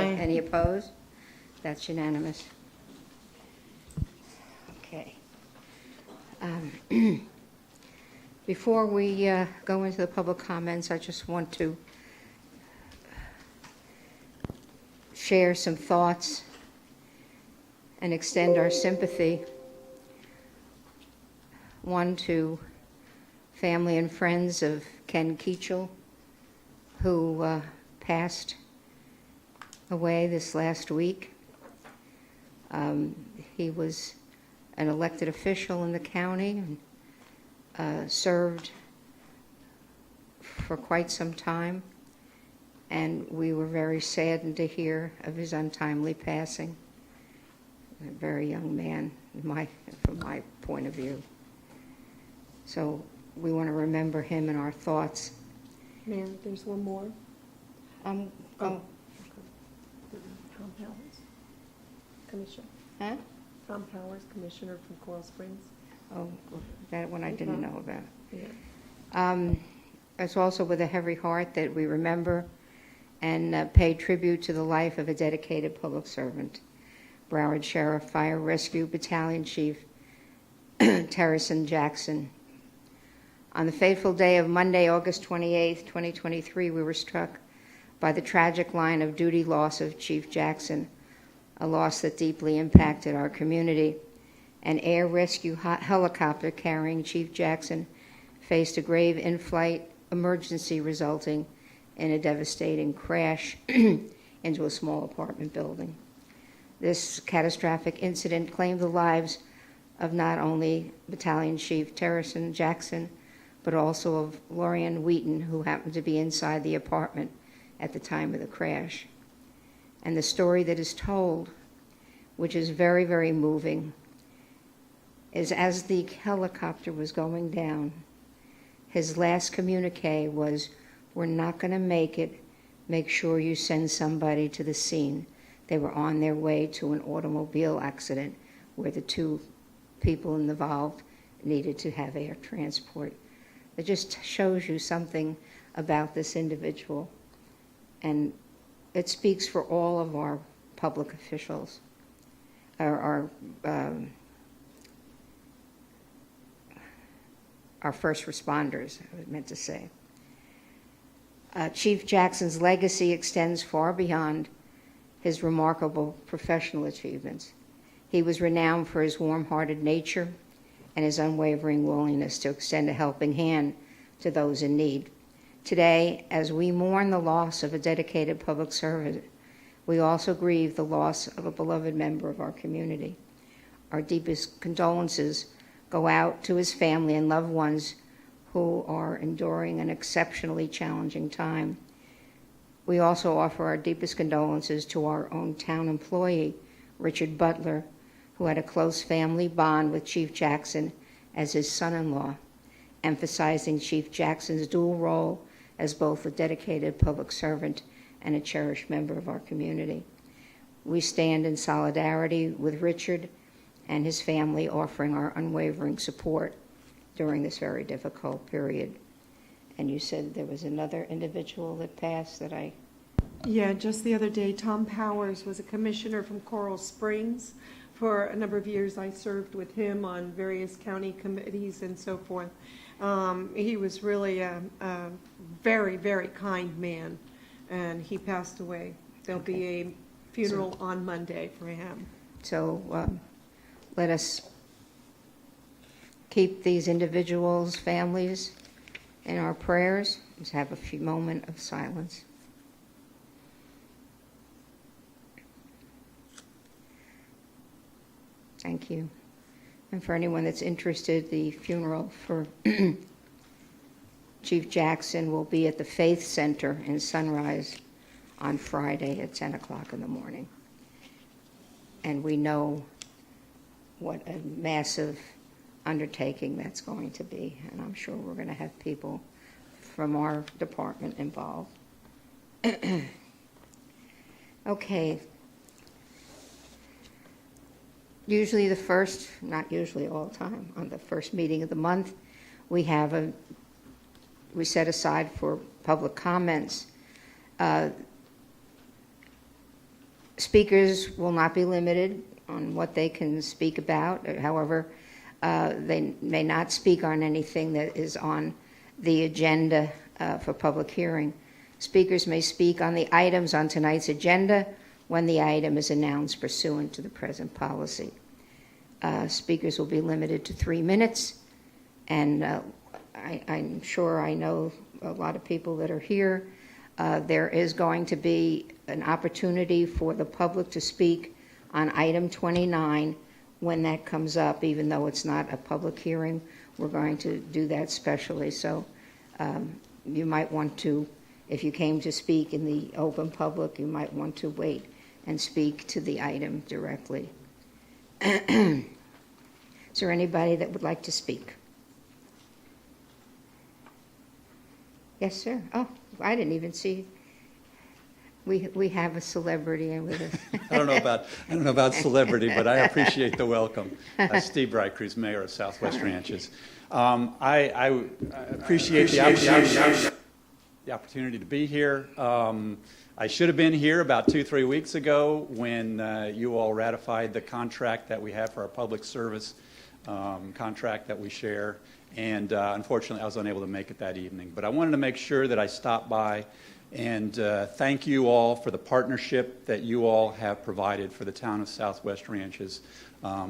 Aye. Any opposed? That's unanimous. Okay. Before we go into the public comments, I just want to share some thoughts and extend our sympathy. One, to family and friends of Ken Keachel, who passed away this last week. He was an elected official in the county and served for quite some time, and we were very saddened to hear of his untimely passing. A very young man, from my point of view. So we want to remember him in our thoughts. Mayor, there's one more. Oh. Tom Powers, Commissioner. Huh? Tom Powers, Commissioner from Coral Springs. Oh, that one I didn't know about. Yeah. It's also with a heavy heart that we remember and pay tribute to the life of a dedicated public servant, Broward Sheriff Fire Rescue Battalion Chief Terrison Jackson. On the fateful day of Monday, August 28, 2023, we were struck by the tragic line of duty loss of Chief Jackson, a loss that deeply impacted our community. An air rescue helicopter carrying Chief Jackson faced a grave in-flight emergency resulting in a devastating crash into a small apartment building. This catastrophic incident claimed the lives of not only Battalion Chief Terrison Jackson, but also of Lorian Wheaton, who happened to be inside the apartment at the time of the crash. And the story that is told, which is very, very moving, is as the helicopter was going down, his last communique was, "We're not going to make it. Make sure you send somebody to the scene." They were on their way to an automobile accident where the two people involved needed to have air transport. It just shows you something about this individual, and it speaks for all of our public officials, our first responders, I meant to say. Chief Jackson's legacy extends far beyond his remarkable professional achievements. He was renowned for his warm-hearted nature and his unwavering willingness to extend a helping hand to those in need. Today, as we mourn the loss of a dedicated public servant, we also grieve the loss of a beloved member of our community. Our deepest condolences go out to his family and loved ones who are enduring an exceptionally challenging time. We also offer our deepest condolences to our own town employee, Richard Butler, who had a close family bond with Chief Jackson as his son-in-law, emphasizing Chief Jackson's dual role as both a dedicated public servant and a cherished member of our community. We stand in solidarity with Richard and his family, offering our unwavering support during this very difficult period. And you said there was another individual that passed that I... Yeah, just the other day, Tom Powers was a commissioner from Coral Springs. For a number of years, I served with him on various county committees and so forth. He was really a very, very kind man, and he passed away. There'll be a funeral on Monday for him. So let us keep these individuals' families in our prayers. Let's have a few moments of silence. Thank you. And for anyone that's interested, the funeral for Chief Jackson will be at the Faith Center in Sunrise on Friday at 10 o'clock in the morning. And we know what a massive undertaking that's going to be, and I'm sure we're going to have people from our department involved. Okay. Usually the first, not usually all the time, on the first meeting of the month, we set aside for public comments. Speakers will not be limited on what they can speak about. However, they may not speak on anything that is on the agenda for public hearing. Speakers may speak on the items on tonight's agenda when the item is announced pursuant to the present policy. Speakers will be limited to 3 minutes, and I'm sure I know a lot of people that are here. There is going to be an opportunity for the public to speak on item 29 when that comes up, even though it's not a public hearing. We're going to do that specially. So you might want to, if you came to speak in the open public, you might want to wait and speak to the item directly. Is there anybody that would like to speak? Yes, sir. Oh, I didn't even see. We have a celebrity in with us. I don't know about celebrity, but I appreciate the welcome. Steve Brightcrews, Mayor of Southwest Ranches. I appreciate the opportunity to be here. I should have been here about 2-3 weeks ago when you all ratified the contract that we have for our public service contract that we share. And unfortunately, I was unable to make it that evening. But I wanted to make sure that I stopped by and thank you all for the partnership that you all have provided for the town of Southwest Ranches.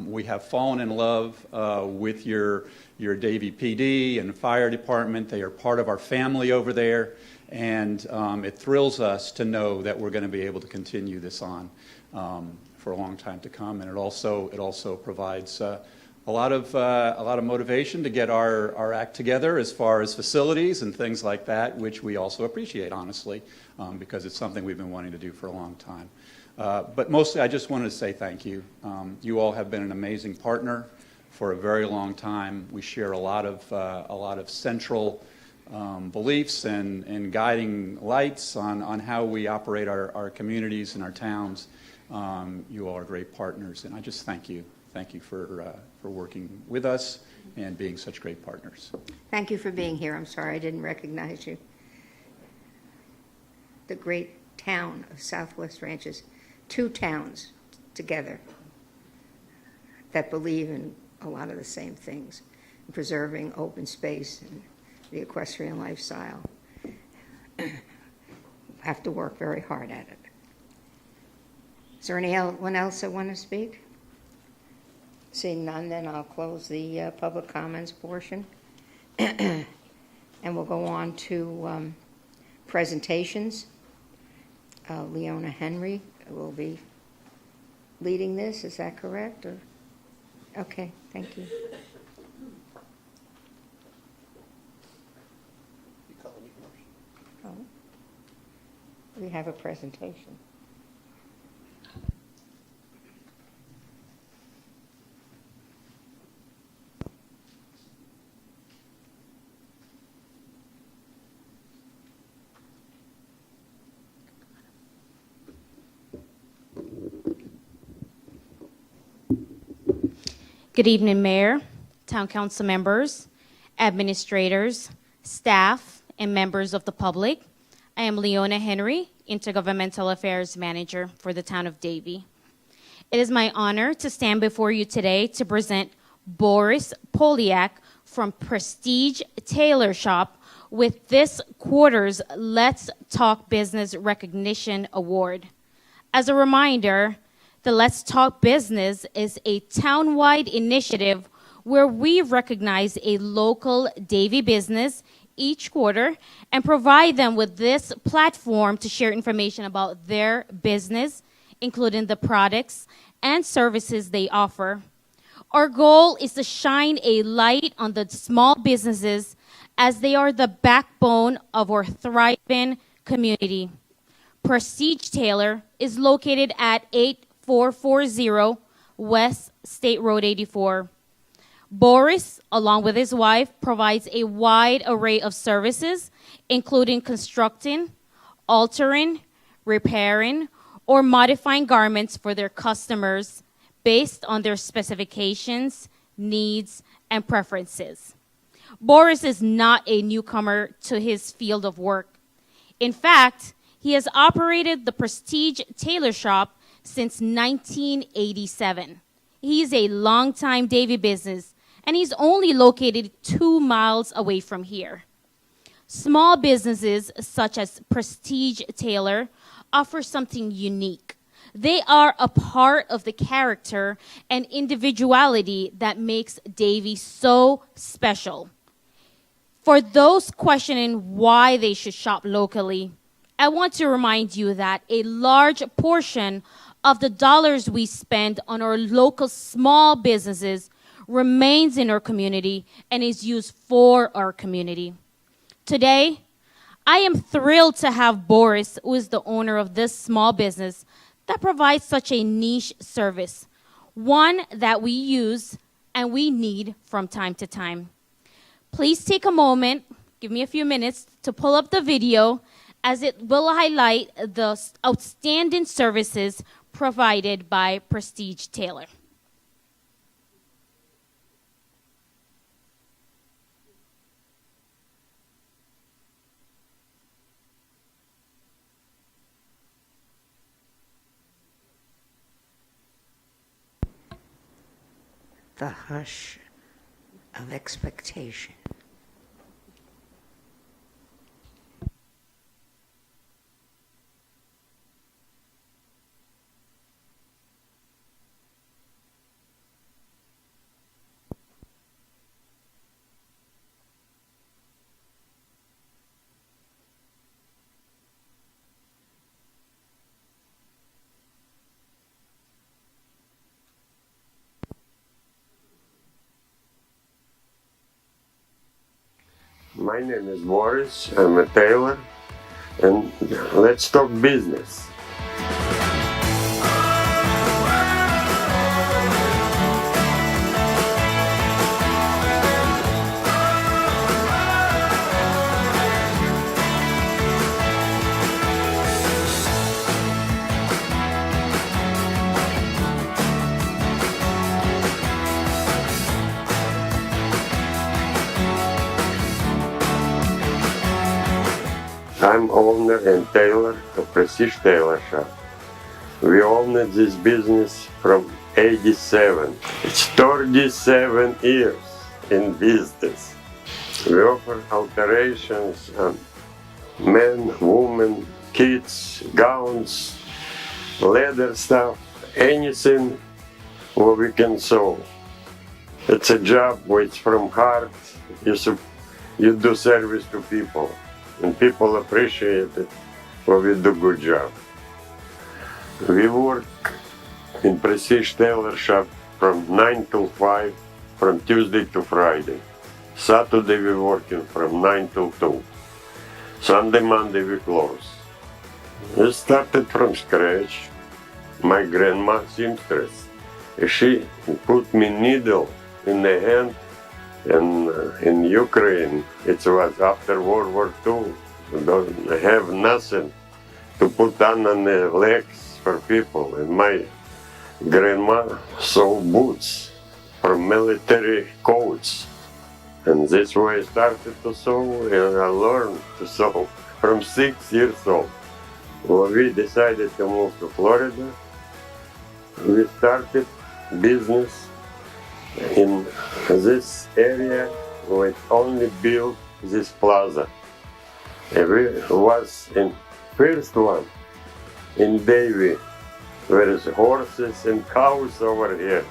We have fallen in love with your Davie PD and fire department. They are part of our family over there, and it thrills us to know that we're going to be able to continue this on for a long time to come. And it also provides a lot of motivation to get our act together as far as facilities and things like that, which we also appreciate, honestly, because it's something we've been wanting to do for a long time. But mostly, I just wanted to say thank you. You all have been an amazing partner for a very long time. We share a lot of central beliefs and guiding lights on how we operate our communities and our towns. You all are great partners, and I just thank you. Thank you for working with us and being such great partners. Thank you for being here. I'm sorry I didn't recognize you. The great town of Southwest Ranches, 2 towns together that believe in a lot of the same things, preserving open space and the equestrian lifestyle. Have to work very hard at it. Is there anyone else that want to speak? Seeing none, then I'll close the public comments portion. And we'll go on to presentations. Leona Henry will be leading this, is that correct? Or? Okay, thank you. Oh. We have a presentation. Good evening, Mayor, Town Council members, administrators, staff, and members of the public. I am Leona Henry, Intergovernmental Affairs Manager for the Town of Davie. It is my honor to stand before you today to present Boris Poliak from Prestige Tailor Shop with this quarter's Let's Talk Business Recognition Award. As a reminder, the Let's Talk Business is a town-wide initiative where we recognize a local Davie business each quarter and provide them with this platform to share information about their business, including the products and services they offer. Our goal is to shine a light on the small businesses as they are the backbone of our thriving community. Prestige Tailor is located at 8440 West State Road 84. Boris, along with his wife, provides a wide array of services, including constructing, altering, repairing, or modifying garments for their customers based on their specifications, needs, and preferences. Boris is not a newcomer to his field of work. In fact, he has operated the Prestige Tailor Shop since 1987. He is a longtime Davie business, and he's only located 2 miles away from here. Small businesses such as Prestige Tailor offer something unique. They are a part of the character and individuality that makes Davie so special. For those questioning why they should shop locally, I want to remind you that a large portion of the dollars we spend on our local small businesses remains in our community and is used for our community. Today, I am thrilled to have Boris, who is the owner of this small business that provides such a niche service, one that we use and we need from time to time. Please take a moment, give me a few minutes to pull up the video, as it will highlight the outstanding services provided by Prestige Tailor. The hush of expectation. My name is Boris, I'm a tailor, and let's talk business. I'm owner and tailor of Prestige Tailor Shop. We owned this business from '87. It's 37 years in business. We offer alterations on men, women, kids, gowns, leather stuff, anything what we can sew. It's a job where it's from heart. You do service to people, and people appreciate it when we do good job. We work in Prestige Tailor Shop from 9 till 5, from Tuesday to Friday. Saturday we working from 9 till 2. Sunday, Monday we close. We started from scratch. My grandma seamstress. She put me needle in the hand, and in Ukraine it was after World War II. We don't have nothing to put on the legs for people, and my grandma sewed boots from military coats, and this way I started to sew, and I learned to sew from 6 years old. When we decided to move to Florida, we started business in this area. We only built this plaza. And we was in first one in Davie, where is horses and cows over here.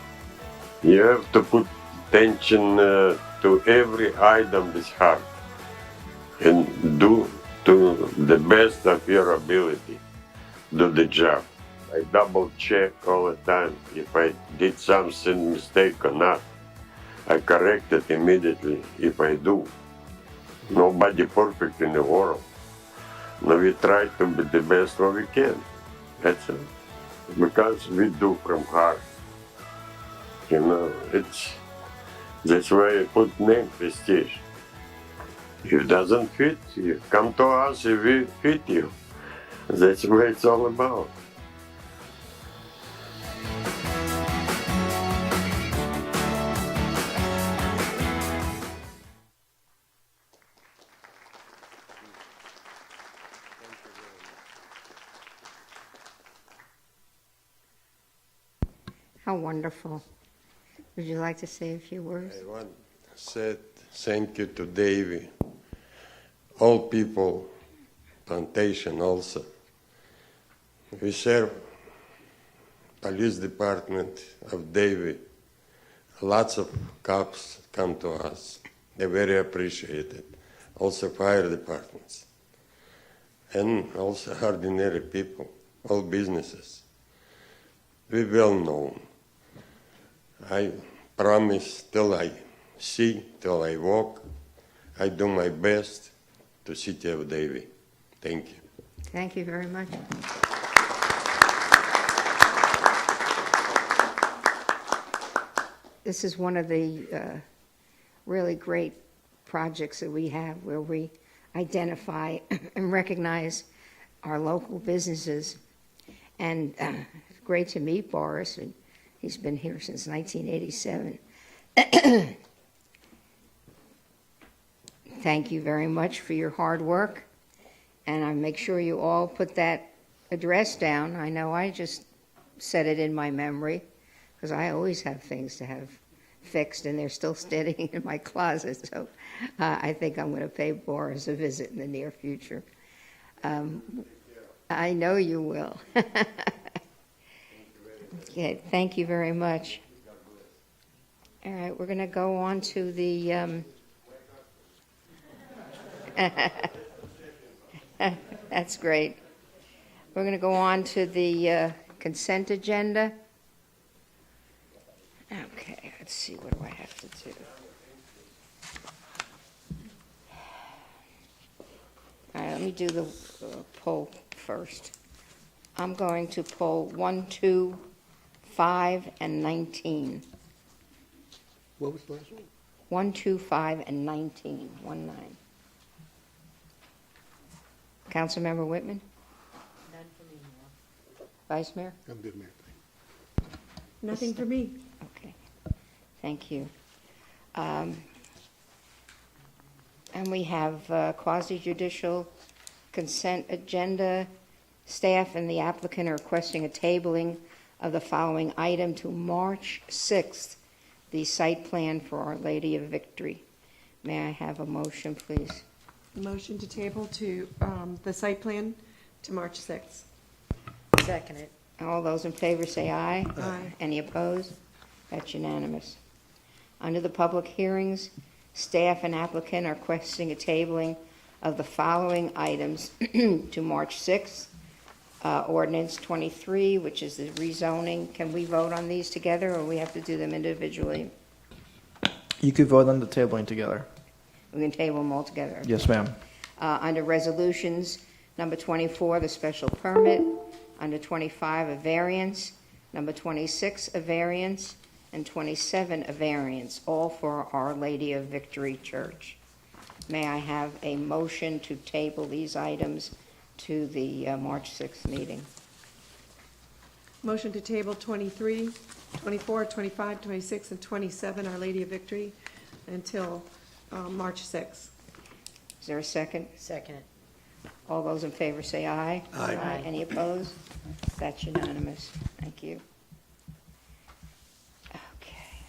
You have to put attention to every item this hard and do to the best of your ability, do the job. I double check all the time if I did something mistake or not. I correct it immediately if I do. Nobody perfect in the world. Now we try to be the best what we can. That's it. Because we do from heart. You know, that's why I put name Prestige. If it doesn't fit, you come to us if we fit you. That's what it's all about. How wonderful. Would you like to say a few words? I want to say thank you to Davie, all people, plantation also. We serve police department of Davie. Lots of cops come to us. They very appreciate it. Also fire departments. And also ordinary people, all businesses. We well known. I promise till I see, till I walk, I do my best to city of Davie. Thank you. Thank you very much. This is one of the really great projects that we have where we identify and recognize our local businesses. And it's great to meet Boris, and he's been here since 1987. Thank you very much for your hard work, and I make sure you all put that address down. I know I just set it in my memory, because I always have things to have fixed, and they're still standing in my closet. So I think I'm going to pay Boris a visit in the near future. I know you will. Okay, thank you very much. All right, we're going to go on to the... That's great. We're going to go on to the consent agenda. Okay, let's see, what do I have to do? All right, let me do the poll first. I'm going to poll 1, 2, 5, and 19. What was the last one? 1, 2, 5, and 19. 1, 9. Councilmember Whitman? None for me, Mayor. Vice Mayor? I'm good, Mayor. Nothing for me. Okay, thank you. And we have quasi-judicial consent agenda. Staff and the applicant are requesting a tabling of the following item to March 6th, the site plan for Our Lady of Victory. May I have a motion, please? Motion to table to the site plan to March 6th. Second it. All those in favor say aye. Aye. Any opposed? That's unanimous. Under the public hearings, staff and applicant are requesting a tabling of the following items to March 6th. Ordinance 23, which is the rezoning. Can we vote on these together, or we have to do them individually? You could vote on the tabling together. We can table them all together. Yes, ma'am. Under resolutions, number 24, the special permit. Under 25, a variance. Number 26, a variance. And 27, a variance, all for Our Lady of Victory Church. May I have a motion to table these items to the March 6th meeting? Motion to table 23, 24, 25, 26, and 27, Our Lady of Victory, until March 6th. Is there a second? Second it. All those in favor say aye. Aye. Any opposed? That's unanimous. Thank you. Okay.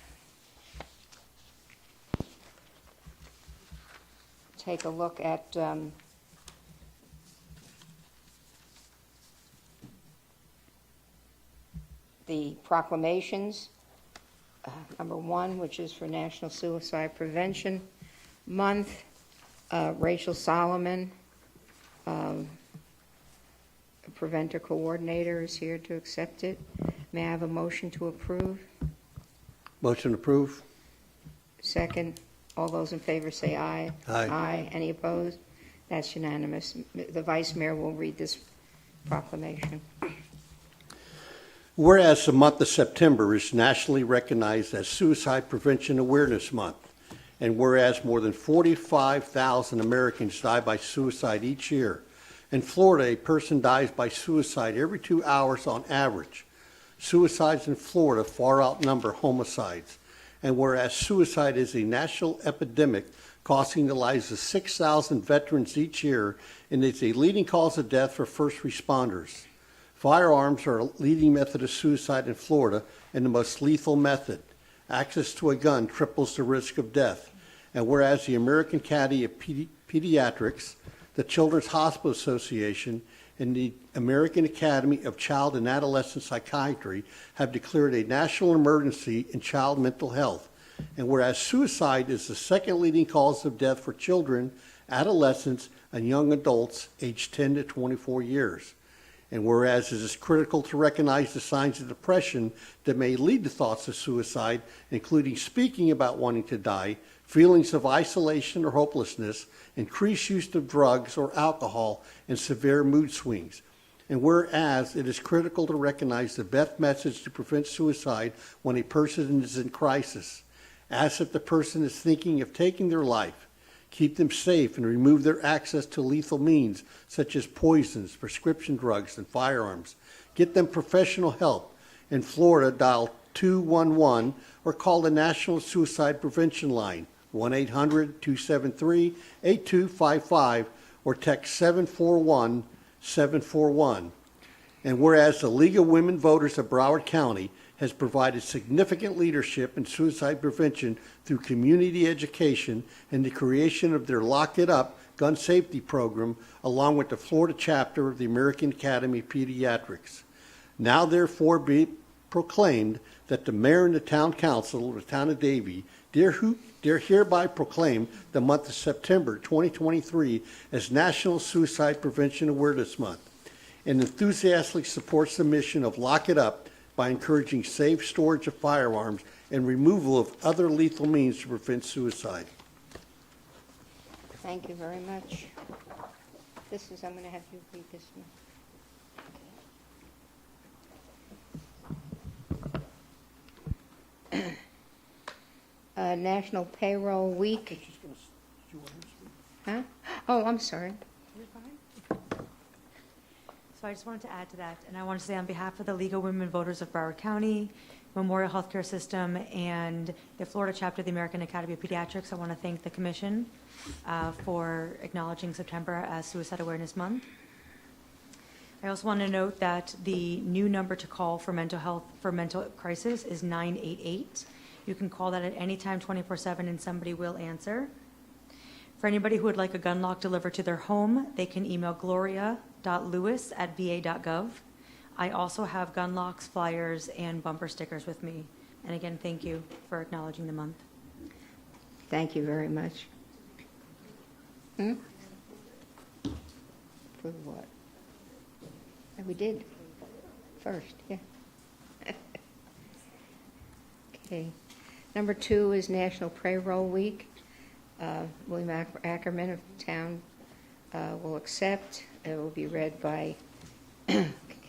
Take a look at the proclamations. Number 1, which is for National Suicide Prevention Month. Rachel Solomon, the preventer coordinator, is here to accept it. May I have a motion to approve? Motion approved. Second. All those in favor say aye. Aye. Aye. Any opposed? That's unanimous. The Vice Mayor will read this proclamation. Whereas the month of September is nationally recognized as Suicide Prevention Awareness Month, and whereas more than 45,000 Americans die by suicide each year, in Florida, a person dies by suicide every 2 hours on average. Suicides in Florida far outnumber homicides, and whereas suicide is a national epidemic costing the lives of 6,000 veterans each year, and is a leading cause of death for first responders. Firearms are a leading method of suicide in Florida and the most lethal method. Access to a gun triples the risk of death. And whereas the American Academy of Pediatrics, the Children's Hospital Association, and the American Academy of Child and Adolescent Psychiatry have declared a national emergency in child mental health. And whereas suicide is the second leading cause of death for children, adolescents, and young adults aged 10 to 24 years. And whereas it is critical to recognize the signs of depression that may lead to thoughts of suicide, including speaking about wanting to die, feelings of isolation or hopelessness, increased use of drugs or alcohol, and severe mood swings. And whereas it is critical to recognize the best message to prevent suicide when a person is in crisis, ask if the person is thinking of taking their life, keep them safe, and remove their access to lethal means such as poisons, prescription drugs, and firearms. Get them professional help. In Florida, dial 211 or call the National Suicide Prevention Line, 1-800-273-8255, or text 741-741. And whereas the League of Women Voters of Broward County has provided significant leadership in suicide prevention through community education and the creation of their Lock It Up gun safety program, along with the Florida chapter of the American Academy of Pediatrics. Now therefore be proclaimed that the mayor and the town council of the town of Davie dare hereby proclaim the month of September 2023 as National Suicide Prevention Awareness Month, and enthusiastically supports the mission of Lock It Up by encouraging safe storage of firearms and removal of other lethal means to prevent suicide. Thank you very much. I'm going to have you read this one. National Payroll Week. Huh? Oh, I'm sorry. So I just wanted to add to that, and I want to say on behalf of the League of Women Voters of Broward County, Memorial Healthcare System, and the Florida chapter of the American Academy of Pediatrics, I want to thank the Commission for acknowledging September as Suicide Awareness Month. I also want to note that the new number to call for mental crisis is 988. You can call that at any time 24/7 and somebody will answer. For anybody who would like a gun lock delivered to their home, they can email gloria.lewis@va.gov. I also have gun locks, flyers, and bumper stickers with me. And again, thank you for acknowledging the month. Thank you very much. For what? Oh, we did. First, yeah. Okay. Number 2 is National Payroll Week. William Ackerman of town will accept. It will be read by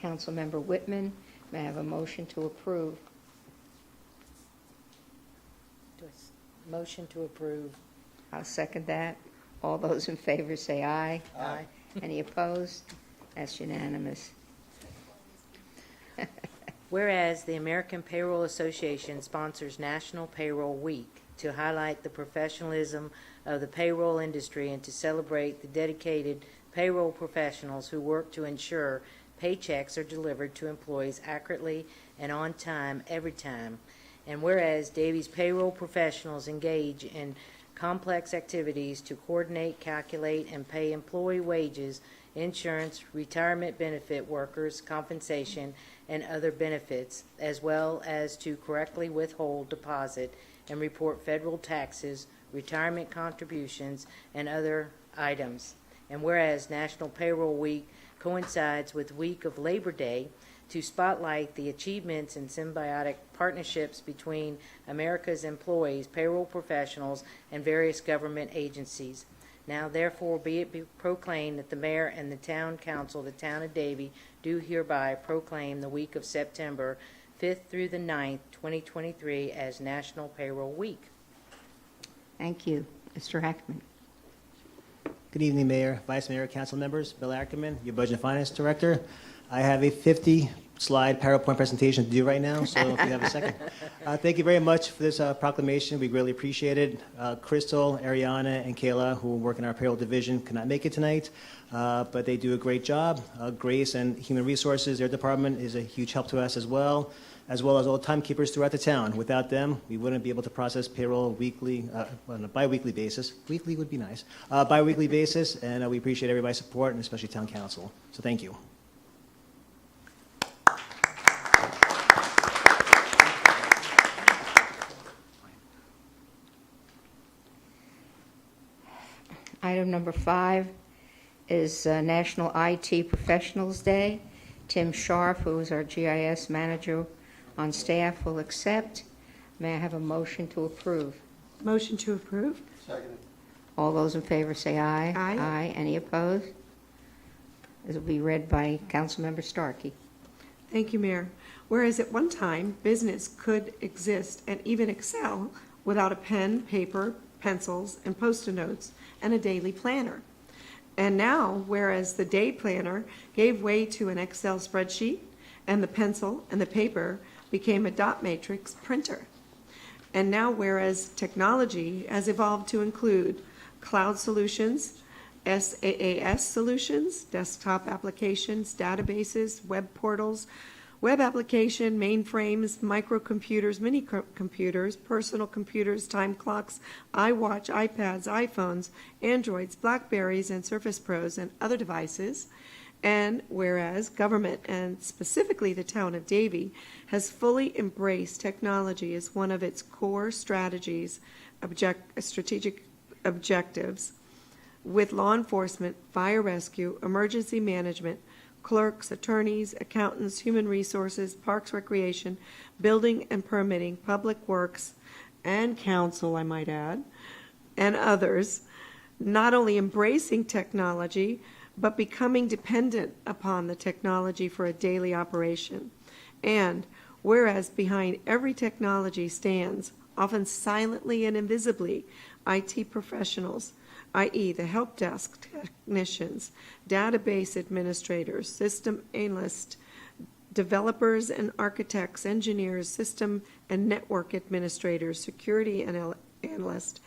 Councilmember Whitman. May I have a motion to approve? Motion to approve. I'll second that. All those in favor say aye. Aye. Any opposed? That's unanimous. Whereas the American Payroll Association sponsors National Payroll Week to highlight the professionalism of the payroll industry and to celebrate the dedicated payroll professionals who work to ensure paychecks are delivered to employees accurately and on time every time. And whereas Davie's payroll professionals engage in complex activities to coordinate, calculate, and pay employee wages, insurance, retirement benefit, workers' compensation, and other benefits, as well as to correctly withhold, deposit, and report federal taxes, retirement contributions, and other items. And whereas National Payroll Week coincides with Week of Labor Day to spotlight the achievements and symbiotic partnerships between America's employees, payroll professionals, and various government agencies. Now, therefore, be it proclaimed that the mayor and the town council of the town of Davie do hereby proclaim the week of September 5th through the 9th, 2023 as National Payroll Week. Thank you. Mr. Hackman. Good evening, Mayor, Vice Mayor, Council members. Bill Ackerman, your Budget and Finance Director. I have a 50 slide PowerPoint presentation to do right now, so if you have a second. Thank you very much for this proclamation. We greatly appreciate it. Crystal, Ariana, and Kayla, who work in our payroll division, could not make it tonight, but they do a great job. Grace and Human Resources, their department, is a huge help to us as well as all timekeepers throughout the town. Without them, we wouldn't be able to process payroll weekly, on a bi-weekly basis. Weekly would be nice. Bi-weekly basis, and we appreciate everybody's support, and especially town council. So thank you. Item number 5 is National IT Professionals Day. Tim Sharp, who is our GIS manager on staff, will accept. May I have a motion to approve? Motion to approve? Second. All those in favor say aye. Aye. Aye. Any opposed? This will be read by Councilmember Starkey. Thank you, Mayor. Whereas at one time, business could exist and even excel without a pen, paper, pencils, and Post-it notes, and a daily planner. And now, whereas the day planner gave way to an Excel spreadsheet, and the pencil and the paper became a dot matrix printer. And now, whereas technology has evolved to include cloud solutions, SaaS solutions, desktop applications, databases, web portals, web application, mainframes, microcomputers, mini computers, personal computers, time clocks, iWatch, iPads, iPhones, Androids, Blackberries, and Surface Pros, and other devices. And whereas government, and specifically the town of Davie, has fully embraced technology as one of its core strategic objectives, with law enforcement, fire rescue, emergency management, clerks, attorneys, accountants, human resources, parks, recreation, building and permitting, public works, and council, I might add, and others, not only embracing technology, but becoming dependent upon the technology for a daily operation. And whereas behind every technology stands, often silently and invisibly, IT professionals, i.e. the help desk technicians, database administrators, system analysts, developers and architects, engineers, system and network administrators, security analysts,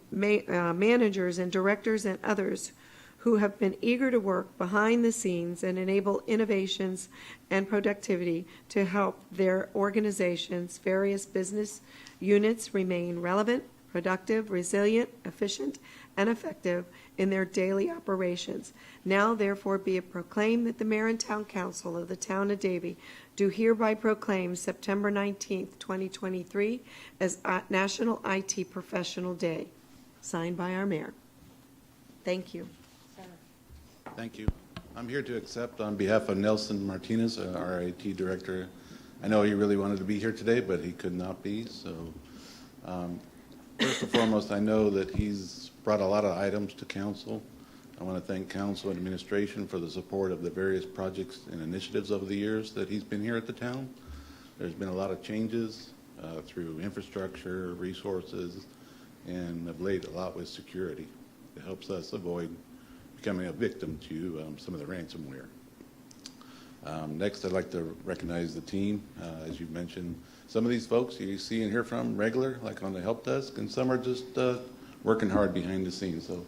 managers and directors and others who have been eager to work behind the scenes and enable innovations and productivity to help their organizations' various business units remain relevant, productive, resilient, efficient, and effective in their daily operations. Now, therefore, be it proclaimed that the Mayor and Town Council of the Town of Davie do hereby proclaim September 19th, 2023 as National IT Professional Day. Signed by our Mayor. Thank you. Thank you. I'm here to accept on behalf of Nelson Martinez, our IT director. I know he really wanted to be here today, but he could not be. So first and foremost, I know that he's brought a lot of items to council. I want to thank council and administration for the support of the various projects and initiatives over the years that he's been here at the town. There's been a lot of changes through infrastructure, resources, and of late a lot with security. It helps us avoid becoming a victim to some of the ransomware. Next, I'd like to recognize the team. As you mentioned, some of these folks you see and hear from regular, like on the help desk, and some are just working hard behind the scenes. So,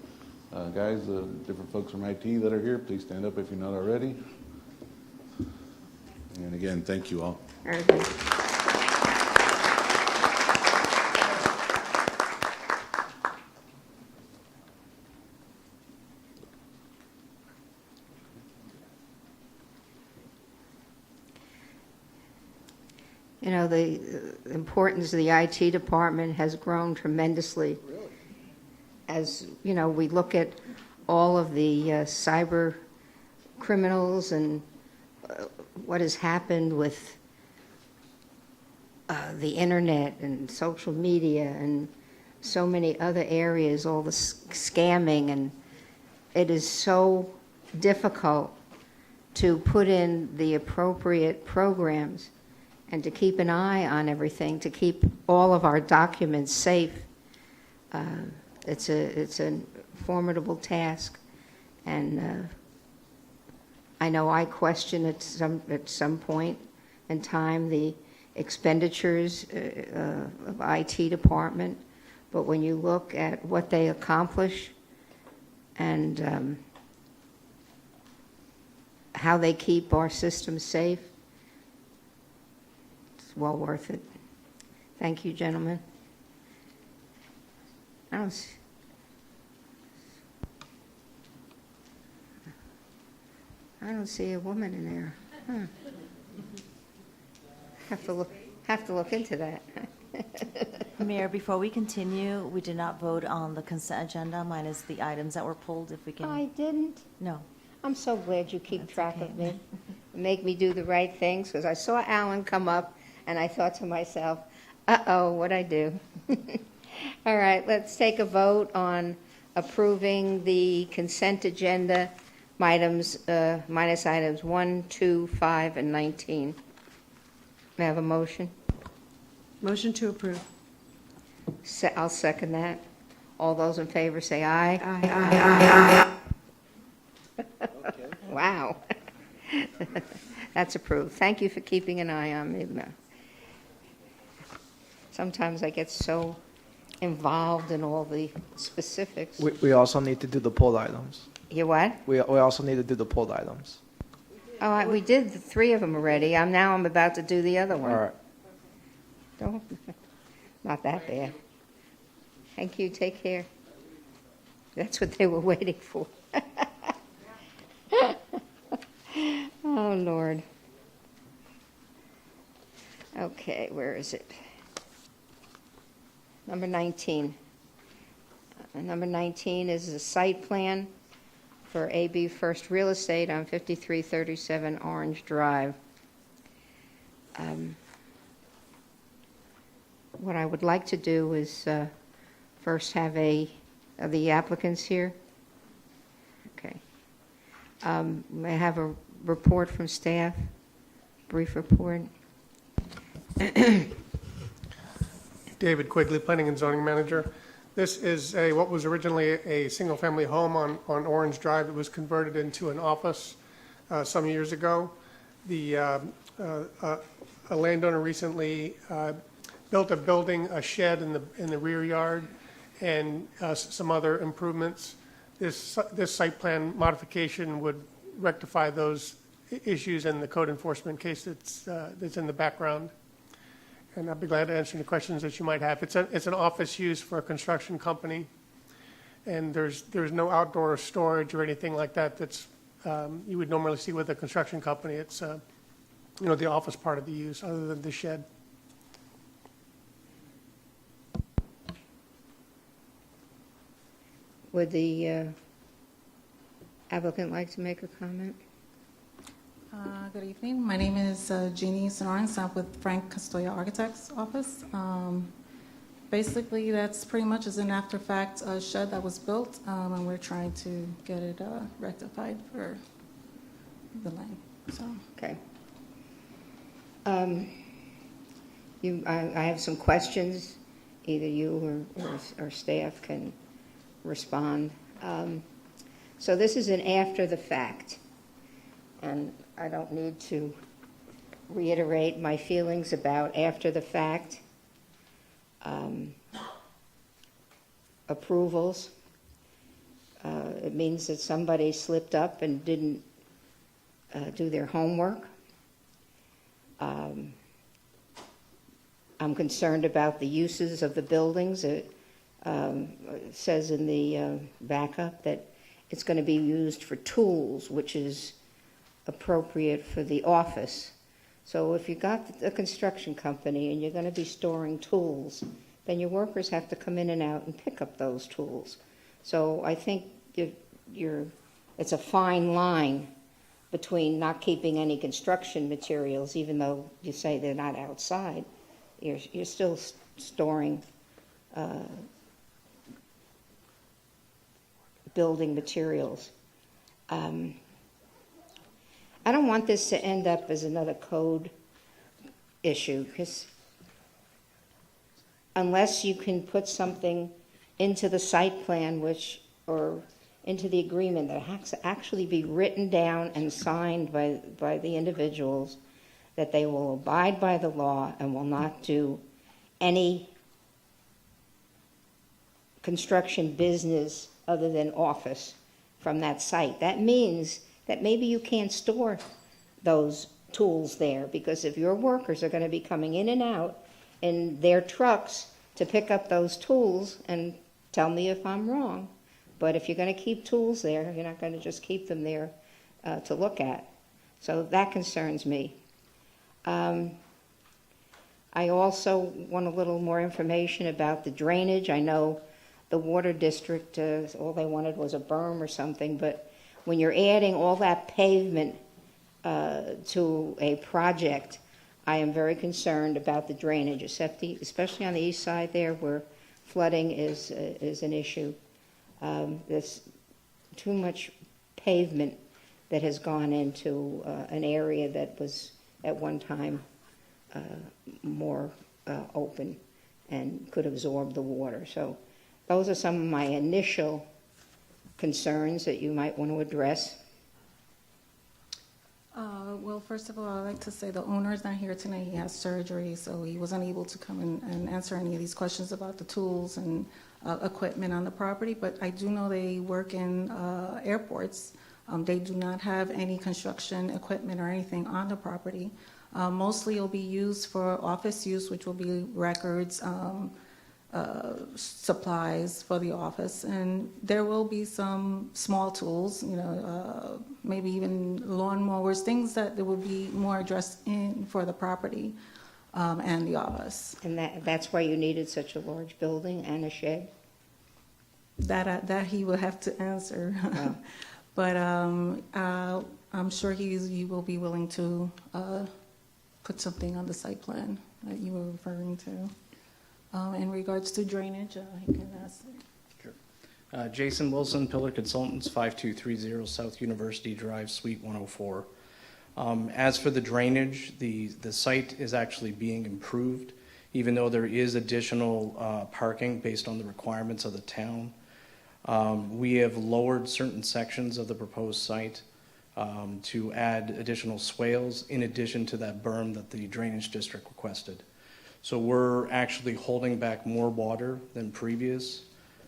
guys, different folks from IT that are here, please stand up if you're not already. And again, thank you all. Very good. You know, the importance of the IT department has grown tremendously. Really? As, you know, we look at all of the cyber criminals and what has happened with the internet and social media and so many other areas, all the scamming, and it is so difficult to put in the appropriate programs and to keep an eye on everything, to keep all of our documents safe. It's a formidable task, and I know I question at some point in time the expenditures of IT department, but when you look at what they accomplish and how they keep our system safe, it's well worth it. Thank you, gentlemen. I don't see a woman in there. Huh. Have to look into that. Mayor, before we continue, we did not vote on the consent agenda minus the items that were pulled, if we can. I didn't. No. I'm so glad you keep That's track okay. of me. Make me do the right things, because I saw Alan come up, and I thought to myself, uh-oh, what'd I do? All right, let's take a vote on approving the consent agenda minus items 1, 2, 5, and 19. May I have a motion? Motion to approve. I'll second that. All those in favor say aye. Aye. Wow. That's approved. Thank you for keeping an eye on me. Sometimes I get so involved in all the specifics. We also need to do the pulled items. You what? We also need to do the pulled items. Oh, we did the 3 of them already. I'm about to do the other one. All right. Don't, not that bad. Thank you. Take care. That's what they were waiting for. Oh, Lord. Okay, where is it? Number 19. Number 19 is the site plan for AB First Real Estate on 5337 Orange Drive. What I would like to do is first have the applicants here. Okay. May I have a report from staff? Brief report. David Quigley, Planning and Zoning Manager. This is what was originally a single-family home on Orange Drive. It was converted into an office some years ago. A landowner recently built a building, a shed in the rear yard, and some other improvements. This site plan modification would rectify those issues in the code enforcement case that's in the background. And I'd be glad to answer any questions that you might have. It's an office use for a construction company, and there's no outdoor storage or anything like that that's you would normally see with a construction company. It's the office part of the use, other than the shed. Would the applicant like to make a comment? Good evening. My name is Jeannie Sonarens. I'm with Frank Castoya Architects Office. Basically, that's pretty much as an after-fact shed that was built, and we're trying to get it rectified for the land. So. Okay. I have some questions. Either you or staff can respond. So this is an after the fact, and I don't need to reiterate my feelings about after the fact approvals. It means that somebody slipped up and didn't do their homework. I'm concerned about the uses of the buildings. It says in the backup that it's going to be used for tools, which is appropriate for the office. So if you got a construction company and you're going to be storing tools, then your workers have to come in and out and pick up those tools. So I think it's a fine line between not keeping any construction materials, even though you say they're not outside. You're still storing building materials. I don't want this to end up as another code issue, because unless you can put something into the site plan or into the agreement that has to actually be written down and signed by the individuals, that they will abide by the law and will not do any construction business other than office from that site. That means that maybe you can't store those tools there, because if your workers are going to be coming in and out in their trucks to pick up those tools, and tell me if I'm wrong, but if you're going to keep tools there, you're not going to just keep them there to look at. So that concerns me. I also want a little more information about the drainage. I know the water district, all they wanted was a berm or something, but when you're adding all that pavement to a project, I am very concerned about the drainage, especially on the east side there where flooding is an issue. There's too much pavement that has gone into an area that was at one time more open and could absorb the water. So those are some of my initial concerns that you might want to address. Well, first of all, I'd like to say the owner is not here tonight. He has surgery, so he wasn't able to come and answer any of these questions about the tools and equipment on the property. But I do know they work in airports. They do not have any construction equipment or anything on the property. Mostly it'll be used for office use, which will be records, supplies for the office, and there will be some small tools, maybe even lawnmowers, things that will be more addressed in for the property and the office. And that's why you needed such a large building and a shed? That he will have to answer. Oh. But I'm sure he will be willing to put something on the site plan that you were referring to. In regards to drainage, he can ask. Sure. Jason Wilson, Pillar Consultants, 5230 South University Drive, Suite 104. As for the drainage, the site is actually being improved, even though there is additional parking based on the requirements of the town. We have lowered certain sections of the proposed site to add additional swales in addition to that berm that the drainage district requested. So we're actually holding back more water than previous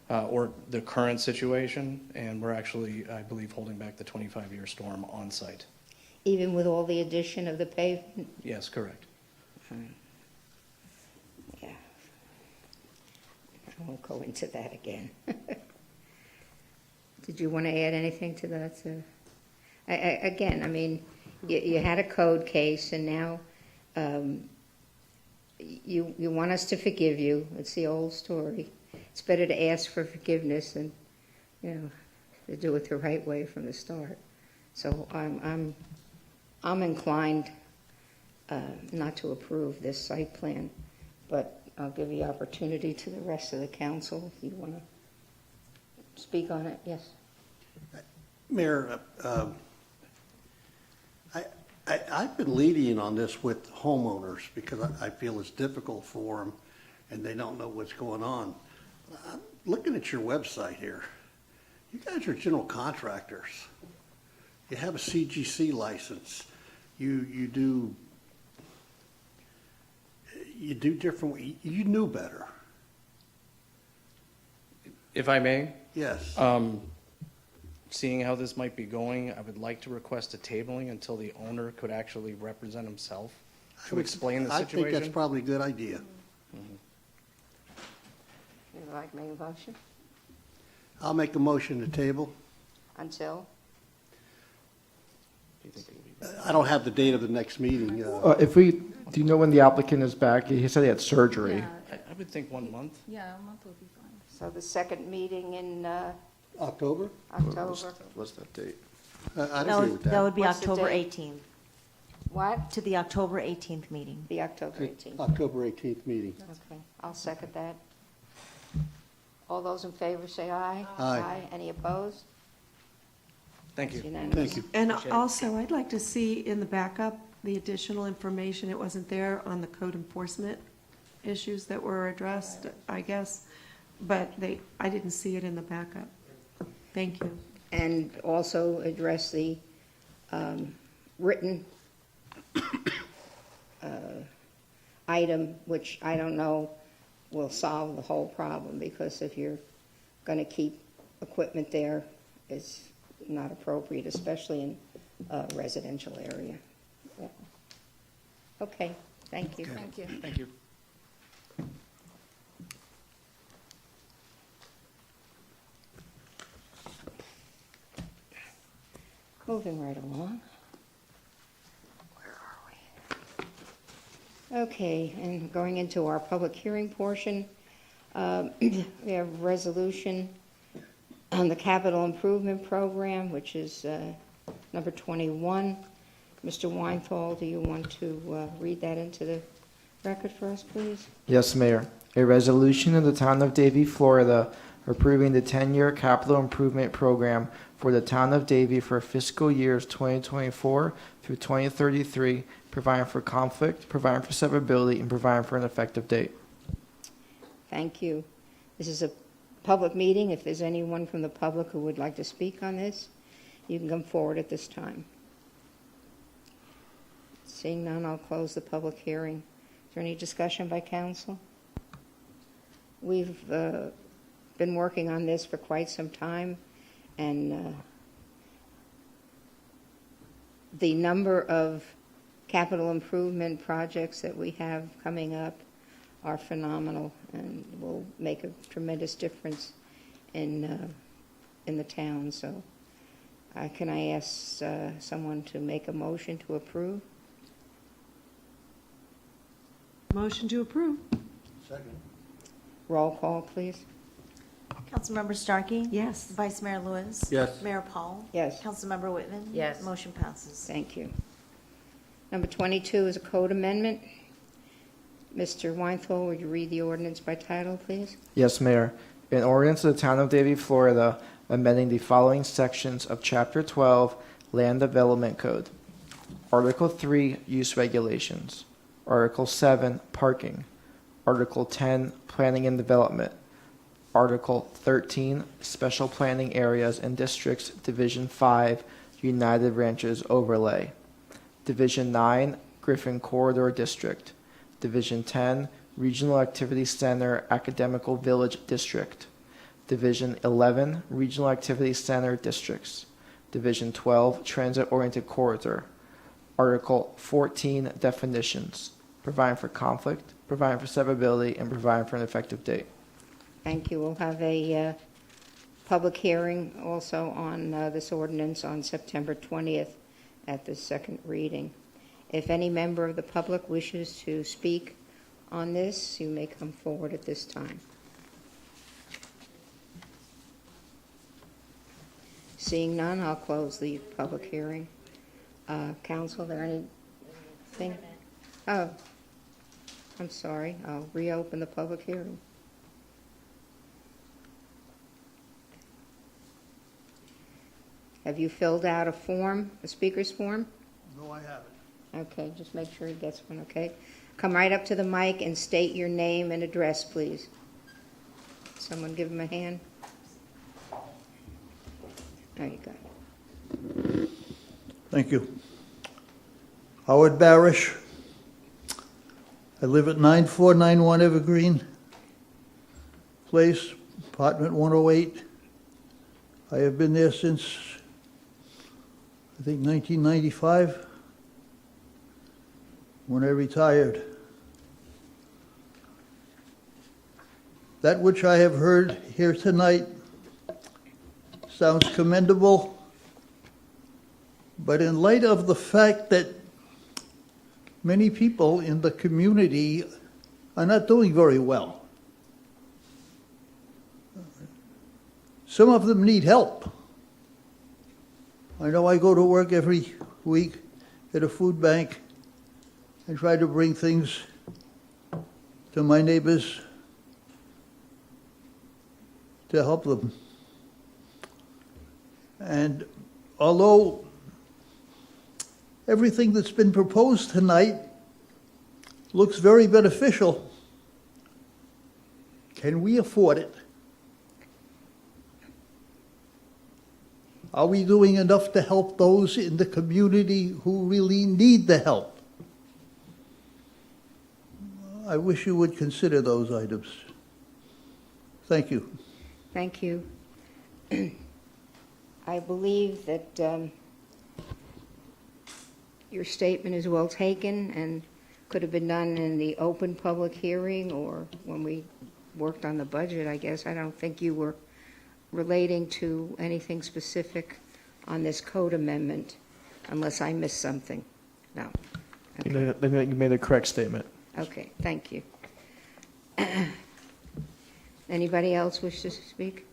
or the current situation, and we're actually, I believe, holding back the 25-year storm on site. Even with all the addition of the pavement? Yes, correct. Yeah. I won't go into that again. Did you want to add anything to that? Again, I mean, you had a code case, and now you want us to forgive you. It's the old story. It's better to ask for forgiveness than, to do it the right way from the start. So I'm inclined not to approve this site plan, but I'll give the opportunity to the rest of the council if you want to speak on it. Yes. Mayor, I've been leading on this with homeowners because I feel it's difficult for them and they don't know what's going on. I'm looking at your website here. You guys are general contractors. You have a CGC license. You do different. You knew better. If I may? Yes. Seeing how this might be going, I would like to request a tabling until the owner could actually represent himself to explain the situation. I think that's probably a good idea. Mm-hmm. Would you like to make a motion? I'll make a motion to table. Until? I don't have the date of the next meeting. Do you know when the applicant is back? He said he had surgery. Yeah, I would think 1 month. yeah, a month would be fine. So the second meeting in October? October? What's that date? I'd agree with That that. would be What's the October date? 18th, What? to the October 18th meeting. The October 18th. October 18th meeting. Okay, I'll second that. All those in favor say aye. Aye. Any opposed? Thank It's you. unanimous. Thank you. And also, I'd like to see in the backup the additional information, it wasn't there, on the code enforcement issues that were addressed, I guess, but I didn't see it in the backup. Thank you. And also address the written item, which I don't know will solve the whole problem, because if you're going to keep equipment there, it's not appropriate, especially in a residential area. Yeah. Okay, thank you. Thank you. Thank you. Moving right along. Where are we? Okay, and going into our public hearing portion, we have a resolution on the capital improvement program, which is number 21. Mr. Weinthal, do you want to read that into the record for us, please? Yes, Mayor. A resolution of the Town of Davie, Florida, approving the 10-year capital improvement program for the Town of Davie for fiscal years 2024 through 2033, providing for conflict, providing for severability, and providing for an effective date. Thank you. This is a public meeting. If there's anyone from the public who would like to speak on this, you can come forward at this time. Seeing none, I'll close the public hearing. Is there any discussion by council? We've been working on this for quite some time, and the number of capital improvement projects that we have coming up are phenomenal and will make a tremendous difference in the town. So can I ask someone to make a motion to approve? Motion to approve. Second. Roll call, please. Councilmember Starkey? Yes. Vice Mayor Lewis? Yes. Mayor Paul? Yes. Councilmember Whitman? Yes. Motion passes. Thank you. Number 22 is a code amendment. Mr. Weinthal, would you read the ordinance by title, please? Yes, Mayor. An ordinance of the Town of Davie, Florida, amending the following sections of Chapter 12, Land Development Code. Article 3, Use Regulations. Article 7, Parking. Article 10, Planning and Development. Article 13, Special Planning Areas and Districts, Division 5, United Ranches Overlay. Division 9, Griffin Corridor District. Division 10, Regional Activity Center Academical Village District. Division 11, Regional Activity Center Districts. Division 12, Transit-Oriented Corridor. Article 14, Definitions, providing for conflict, providing for severability, and providing for an effective date. Thank you. We'll have a public hearing also on this ordinance on September 20th at the second reading. If any member of the public wishes to speak on this, you may come forward at this time. Seeing none, I'll close the public hearing. Council, there anything? Oh, I'm sorry. I'll reopen the public hearing. Have you filled out a form, a speaker's form? No, I haven't. Okay, just make sure he gets one, okay? Come right up to the mic and state your name and address, please. Someone give him a hand. There you go. Thank you. Howard Barish. I live at 9491 Evergreen Place, apartment 108. I have been there since, I think, 1995, when I retired. That which I have heard here tonight sounds commendable, but in light of the fact that many people in the community are not doing very well, some of them need help. I know I go to work every week at a food bank and try to bring things to my neighbors to help them. And although everything that's been proposed tonight looks very beneficial, can we afford it? Are we doing enough to help those in the community who really need the help? I wish you would consider those items. Thank you. Thank you. I believe that your statement is well taken and could have been done in the open public hearing or when we worked on the budget, I guess. I don't think you were relating to anything specific on this code amendment, unless I missed something. No. You made a correct statement. Okay, thank you. Anybody else wish to speak?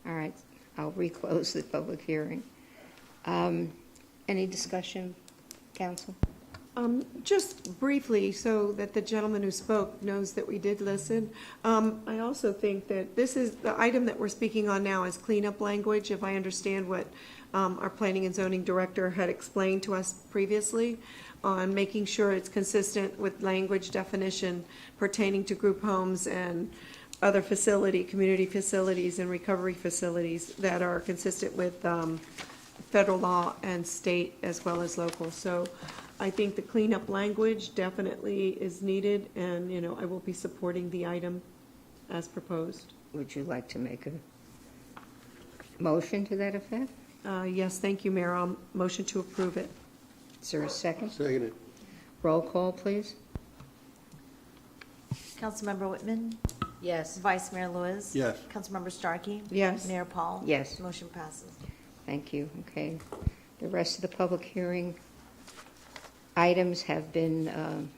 All right, I'll reclose the public hearing. Any discussion, council? Just briefly, so that the gentleman who spoke knows that we did listen. I also think that this is, the item that we're speaking on now is cleanup language, if I understand what our planning and zoning director had explained to us previously, on making sure it's consistent with language definition pertaining to group homes and other community facilities and recovery facilities that are consistent with federal law and state as well as local. So I think the cleanup language definitely is needed, and, I will be supporting the item as proposed. Would you like to make a motion to that effect? Yes, thank you, Mayor. I'll motion to approve it. Is there a second? Second. Roll call, please. Councilmember Whitman? Yes. Vice Mayor Lewis? Yes. Councilmember Starkey? Yes. Mayor Paul? Yes. Motion passes. Thank you. Okay. The rest of the public hearing items have been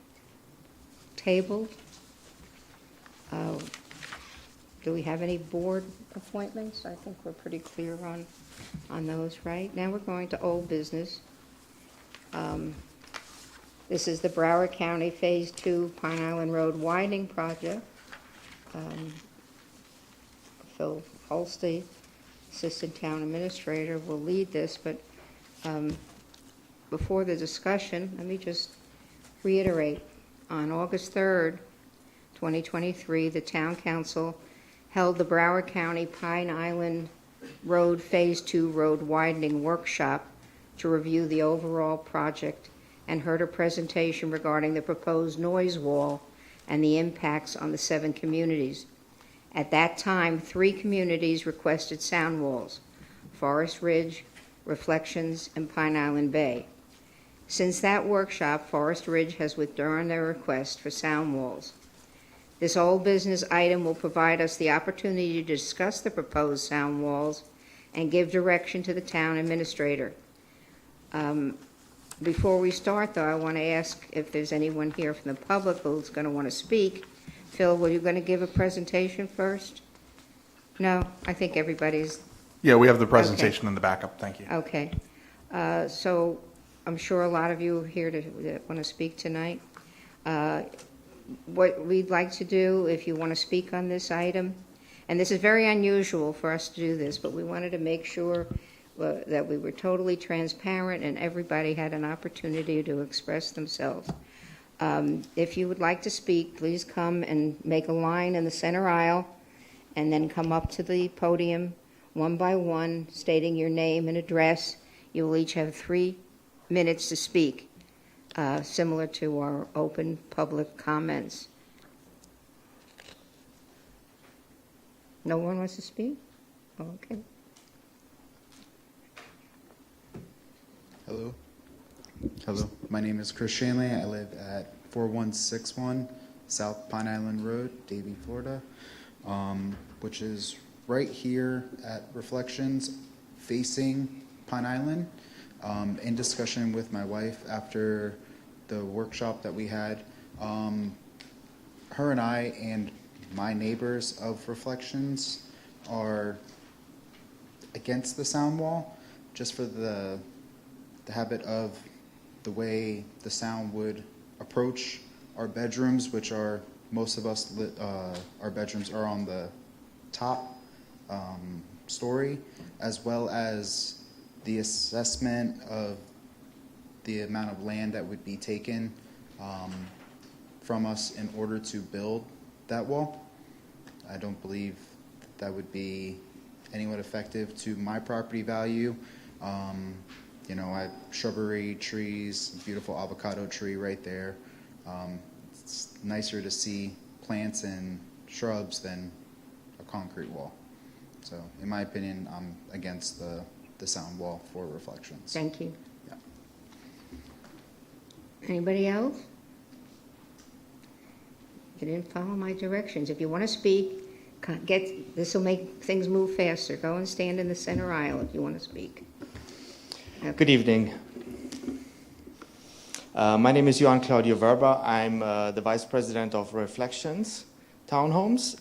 tabled. Do we have any board appointments? I think we're pretty clear on those, right? Now we're going to old business. This is the Broward County Phase 2 Pine Island Road widening project. Phil Holste, Assistant Town Administrator, will lead this, but before the discussion, let me just reiterate. On August 3rd, 2023, the Town Council held the Broward County Pine Island Road Phase 2 Road Widening Workshop to review the overall project and heard a presentation regarding the proposed noise wall and the impacts on the 7 communities. At that time, 3 communities requested sound walls: Forest Ridge, Reflections, and Pine Island Bay. Since that workshop, Forest Ridge has withdrawn their request for sound walls. This old business item will provide us the opportunity to discuss the proposed sound walls and give direction to the town administrator. Before we start, though, I want to ask if there's anyone here from the public who's going to want to speak. Phil, were you going to give a presentation first? No, I think everybody's... Yeah, we have the presentation in the backup. Thank you. Okay. So I'm sure a lot of you are here that want to speak tonight. What we'd like to do, if you want to speak on this item, and this is very unusual for us to do this, but we wanted to make sure that we were totally transparent and everybody had an opportunity to express themselves. If you would like to speak, please come and make a line in the center aisle and then come up to the podium one by one, stating your name and address. You will each have 3 minutes to speak, similar to our open public comments. No one wants to speak? Okay. Hello. Hello. My name is Chris Shanley. I live at 4161 South Pine Island Road, Davie, Florida, which is right here at Reflections facing Pine Island. In discussion with my wife after the workshop that we had, her and I and my neighbors of Reflections are against the sound wall, just for the habit of the way the sound would approach our bedrooms, which are, most of us, our bedrooms are on the top story, as well as the assessment of the amount of land that would be taken from us in order to build that wall. I don't believe that would be anyewhat effective to my property value. You know, I have shrubbery, trees, beautiful avocado tree right there. It's nicer to see plants and shrubs than a concrete wall. So, in my opinion, I'm against the sound wall for reflections. Thank you. Yeah. Anybody else? You didn't follow my directions. If you want to speak, this will make things move faster. Go and stand in the center aisle if you want to speak. Okay. Good evening. My name is Johan Claudio Verba. I'm the Vice President of Reflections Townhomes.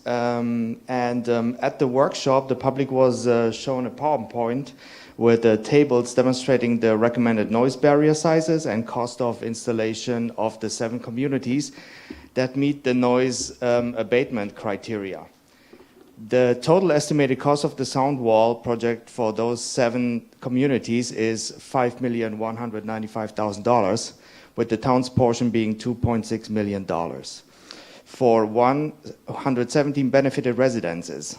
At the workshop, the public was shown a PowerPoint with tables demonstrating the recommended noise barrier sizes and cost of installation of the 7 communities that meet the noise abatement criteria. The total estimated cost of the sound wall project for those 7 communities is $5,195,000, with the town's portion being $2.6 million for 117 benefited residences.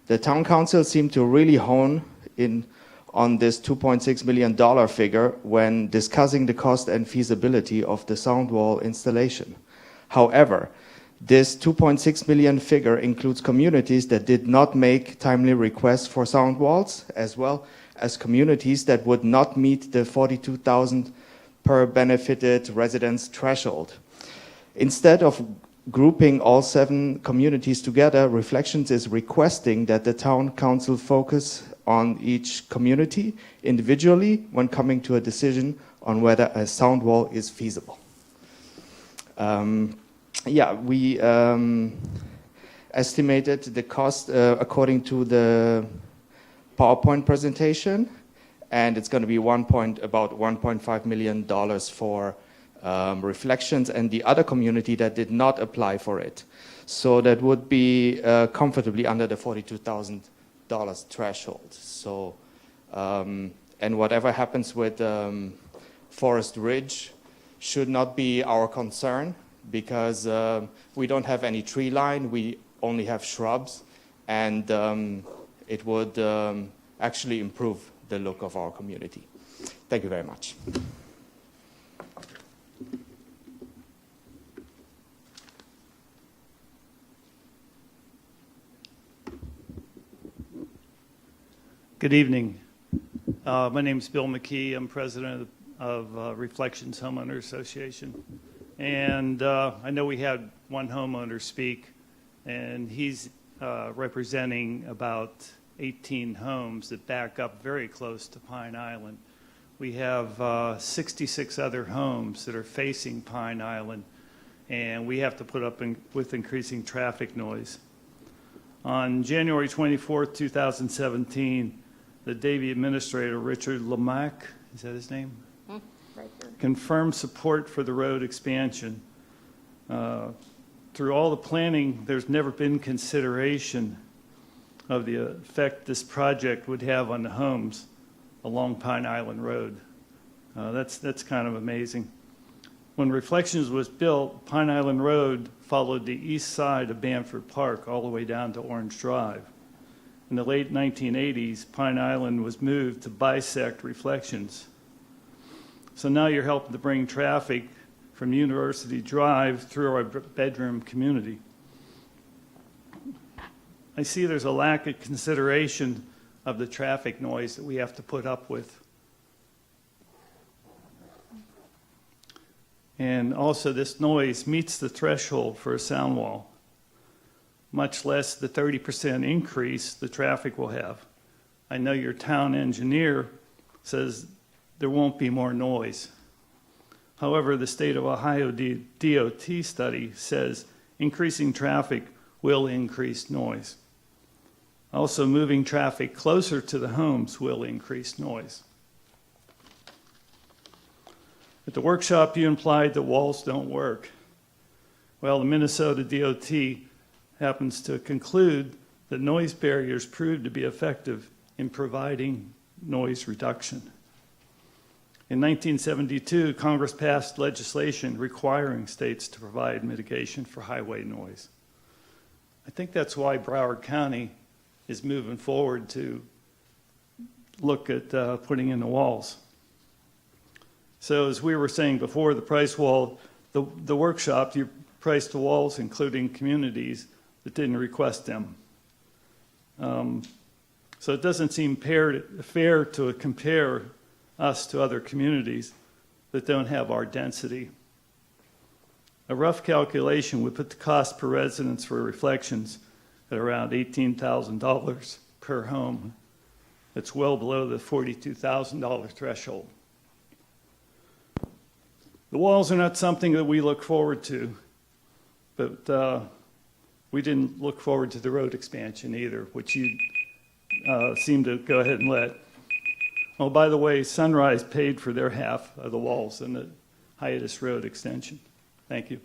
The town council seemed to really hone in on this $2.6 million figure when discussing the cost and feasibility of the sound wall installation. However, this $2.6 million figure includes communities that did not make timely requests for sound walls, as well as communities that would not meet the $42,000 per benefited residence threshold. Instead of grouping all 7 communities together, Reflections is requesting that the town council focus on each community individually when coming to a decision on whether a sound wall is feasible. We estimated the cost according to the PowerPoint presentation, and it's going to be about $1.5 million for Reflections and the other community that did not apply for it. So that would be comfortably under the $42,000 threshold. So, and whatever happens with Forest Ridge should not be our concern, because we don't have any tree line, we only have shrubs, and it would actually improve the look of our community. Thank you very much. Good evening. My name is Bill McKee. I'm president of Reflections Homeowner Association. And I know we had one homeowner speak, and he's representing about 18 homes that back up very close to Pine Island. We have 66 other homes that are facing Pine Island, and we have to put up with increasing traffic noise. On January 24th, 2017, the Davie administrator, Richard Lamack, is that his name? Right there. Confirmed support for the road expansion. Through all the planning, there's never been consideration of the effect this project would have on the homes along Pine Island Road. That's kind of amazing. When Reflections was built, Pine Island Road followed the east side of Bamford Park all the way down to Orange Drive. In the late 1980s, Pine Island was moved to bisect Reflections. So now you're helping to bring traffic from University Drive through our bedroom community. I see there's a lack of consideration of the traffic noise that we have to put up with. And also, this noise meets the threshold for a sound wall, much less the 30% increase the traffic will have. I know your town engineer says there won't be more noise. However, the State of Ohio DOT study says increasing traffic will increase noise. Also, moving traffic closer to the homes will increase noise. At the workshop, you implied that walls don't work. Well, the Minnesota DOT happens to conclude that noise barriers prove to be effective in providing noise reduction. In 1972, Congress passed legislation requiring states to provide mitigation for highway noise. I think that's why Broward County is moving forward to look at putting in the walls. So as we were saying before, the price wall, the workshop, you priced the walls, including communities that didn't request them. So it doesn't seem fair to compare us to other communities that don't have our density. A rough calculation would put the cost per residence for Reflections at around $18,000 per home. That's well below the $42,000 threshold. The walls are not something that we look forward to, but we didn't look forward to the road expansion either, which you seem to go ahead and let. Oh, by the way, Sunrise paid for their half of the walls in the Hiatus Road extension. Thank you.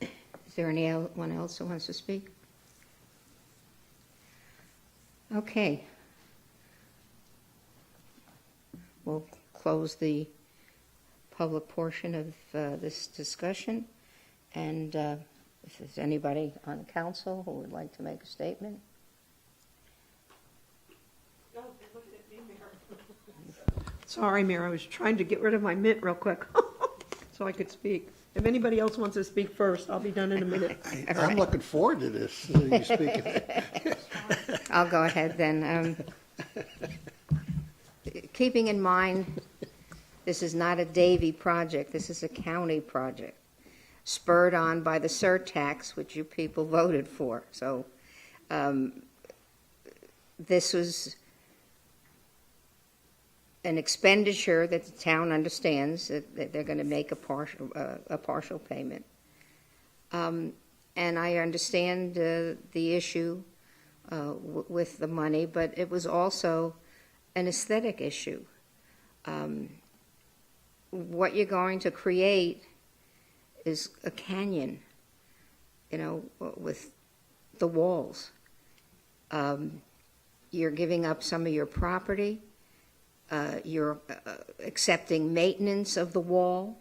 Is there anyone else who wants to speak? Okay. We'll close the public portion of this discussion. And if there's anybody on council who would like to make a statement. Sorry, Mayor, I was trying to get rid of my mint real quick so I could speak. If anybody else wants to speak first, I'll be done in a minute. I'm looking forward to this, you speaking. I'll go ahead then. Keeping in mind, this is not a Davie project, this is a county project, spurred on by the surtax, which you people voted for. So this was an expenditure that the town understands that they're going to make a partial payment. And I understand the issue with the money, but it was also an aesthetic issue. What you're going to create is a canyon, with the walls. You're giving up some of your property. You're accepting maintenance of the wall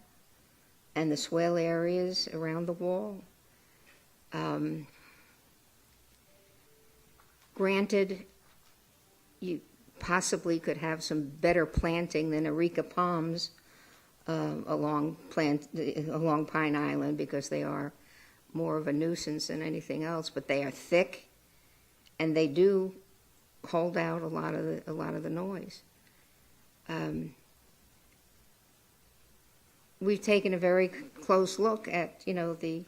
and the swale areas around the wall. Granted, you possibly could have some better planting than areca palms along Pine Island, because they are more of a nuisance than anything else, but they are thick and they do hold out a lot of the noise. We've taken a very close look at, the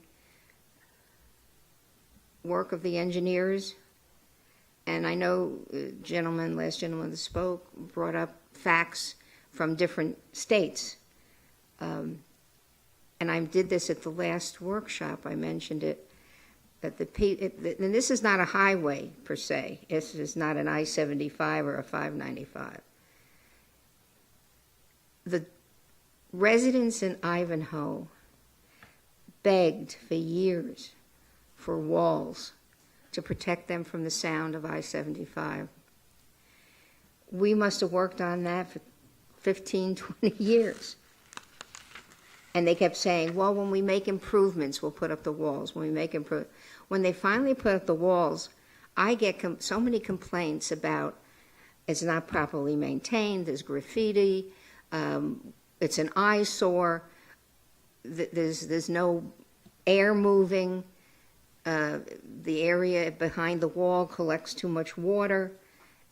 work of the engineers, and I know last gentleman that spoke brought up facts from different states. And I did this at the last workshop, I mentioned it, that and this is not a highway per se, this is not an I-75 or a 595. The residents in Ivanhoe begged for years for walls to protect them from the sound of I-75. We must have worked on that for 15, 20 years. And they kept saying, well, when we make improvements, we'll put up the walls. When they finally put up the walls, I get so many complaints about it's not properly maintained, there's graffiti, it's an eyesore, there's no air moving, the area behind the wall collects too much water,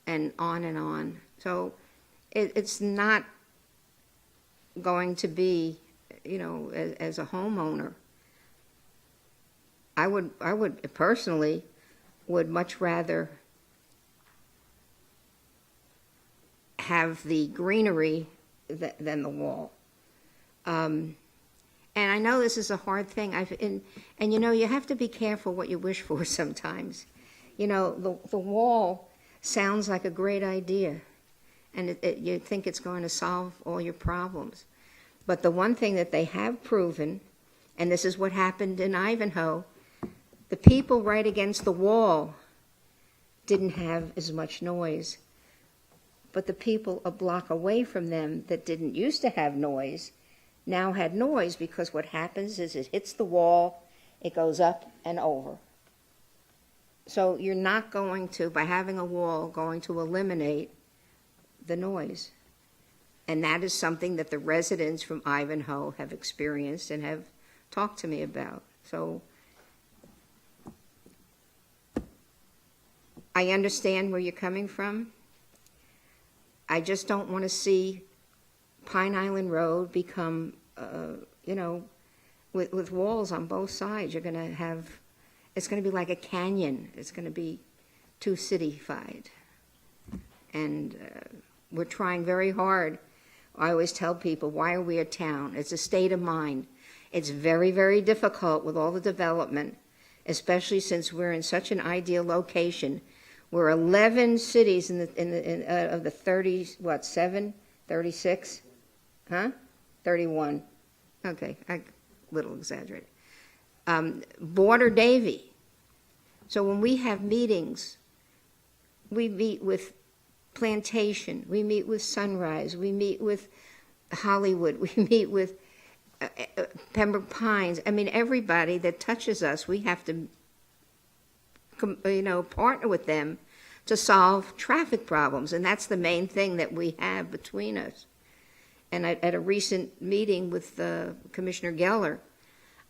and on and on. So it's not going to be, as a homeowner, I would personally would much rather have the greenery than the wall. And I know this is a hard thing. And you have to be careful what you wish for sometimes. The wall sounds like a great idea, and you think it's going to solve all your problems. But the one thing that they have proven, and this is what happened in Ivanhoe, the people right against the wall didn't have as much noise. But the people a block away from them that didn't used to have noise now had noise, because what happens is it hits the wall, it goes up and over. So you're not going to, by having a wall, going to eliminate the noise. And that is something that the residents from Ivanhoe have experienced and have talked to me about. So I understand where you're coming from. I just don't want to see Pine Island Road become, with walls on both sides. You're going to have, it's going to be like a canyon. It's going to be too cityfied. And we're trying very hard. I always tell people, why are we a town? It's a state of mind. It's very, very difficult with all the development, especially since we're in such an ideal location. We're 11 cities of the 30, 36? Huh? 31. Okay, I little exaggerated. Border Davie. So when we have meetings, we meet with Plantation, we meet with Sunrise, we meet with Hollywood, we meet with Pembroke Pines. I mean, everybody that touches us, we have to, partner with them to solve traffic problems, and that's the main thing that we have between us. And at a recent meeting with Commissioner Geller,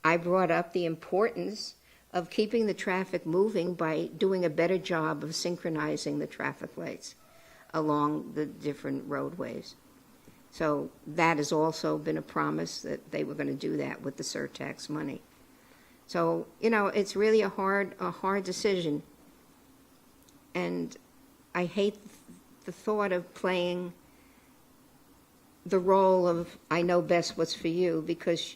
I brought up the importance of keeping the traffic moving by doing a better job of synchronizing the traffic lights along the different roadways. So that has also been a promise that they were going to do that with the surtax money. So, it's really a hard decision. And I hate the thought of playing the role of I know best what's for you, because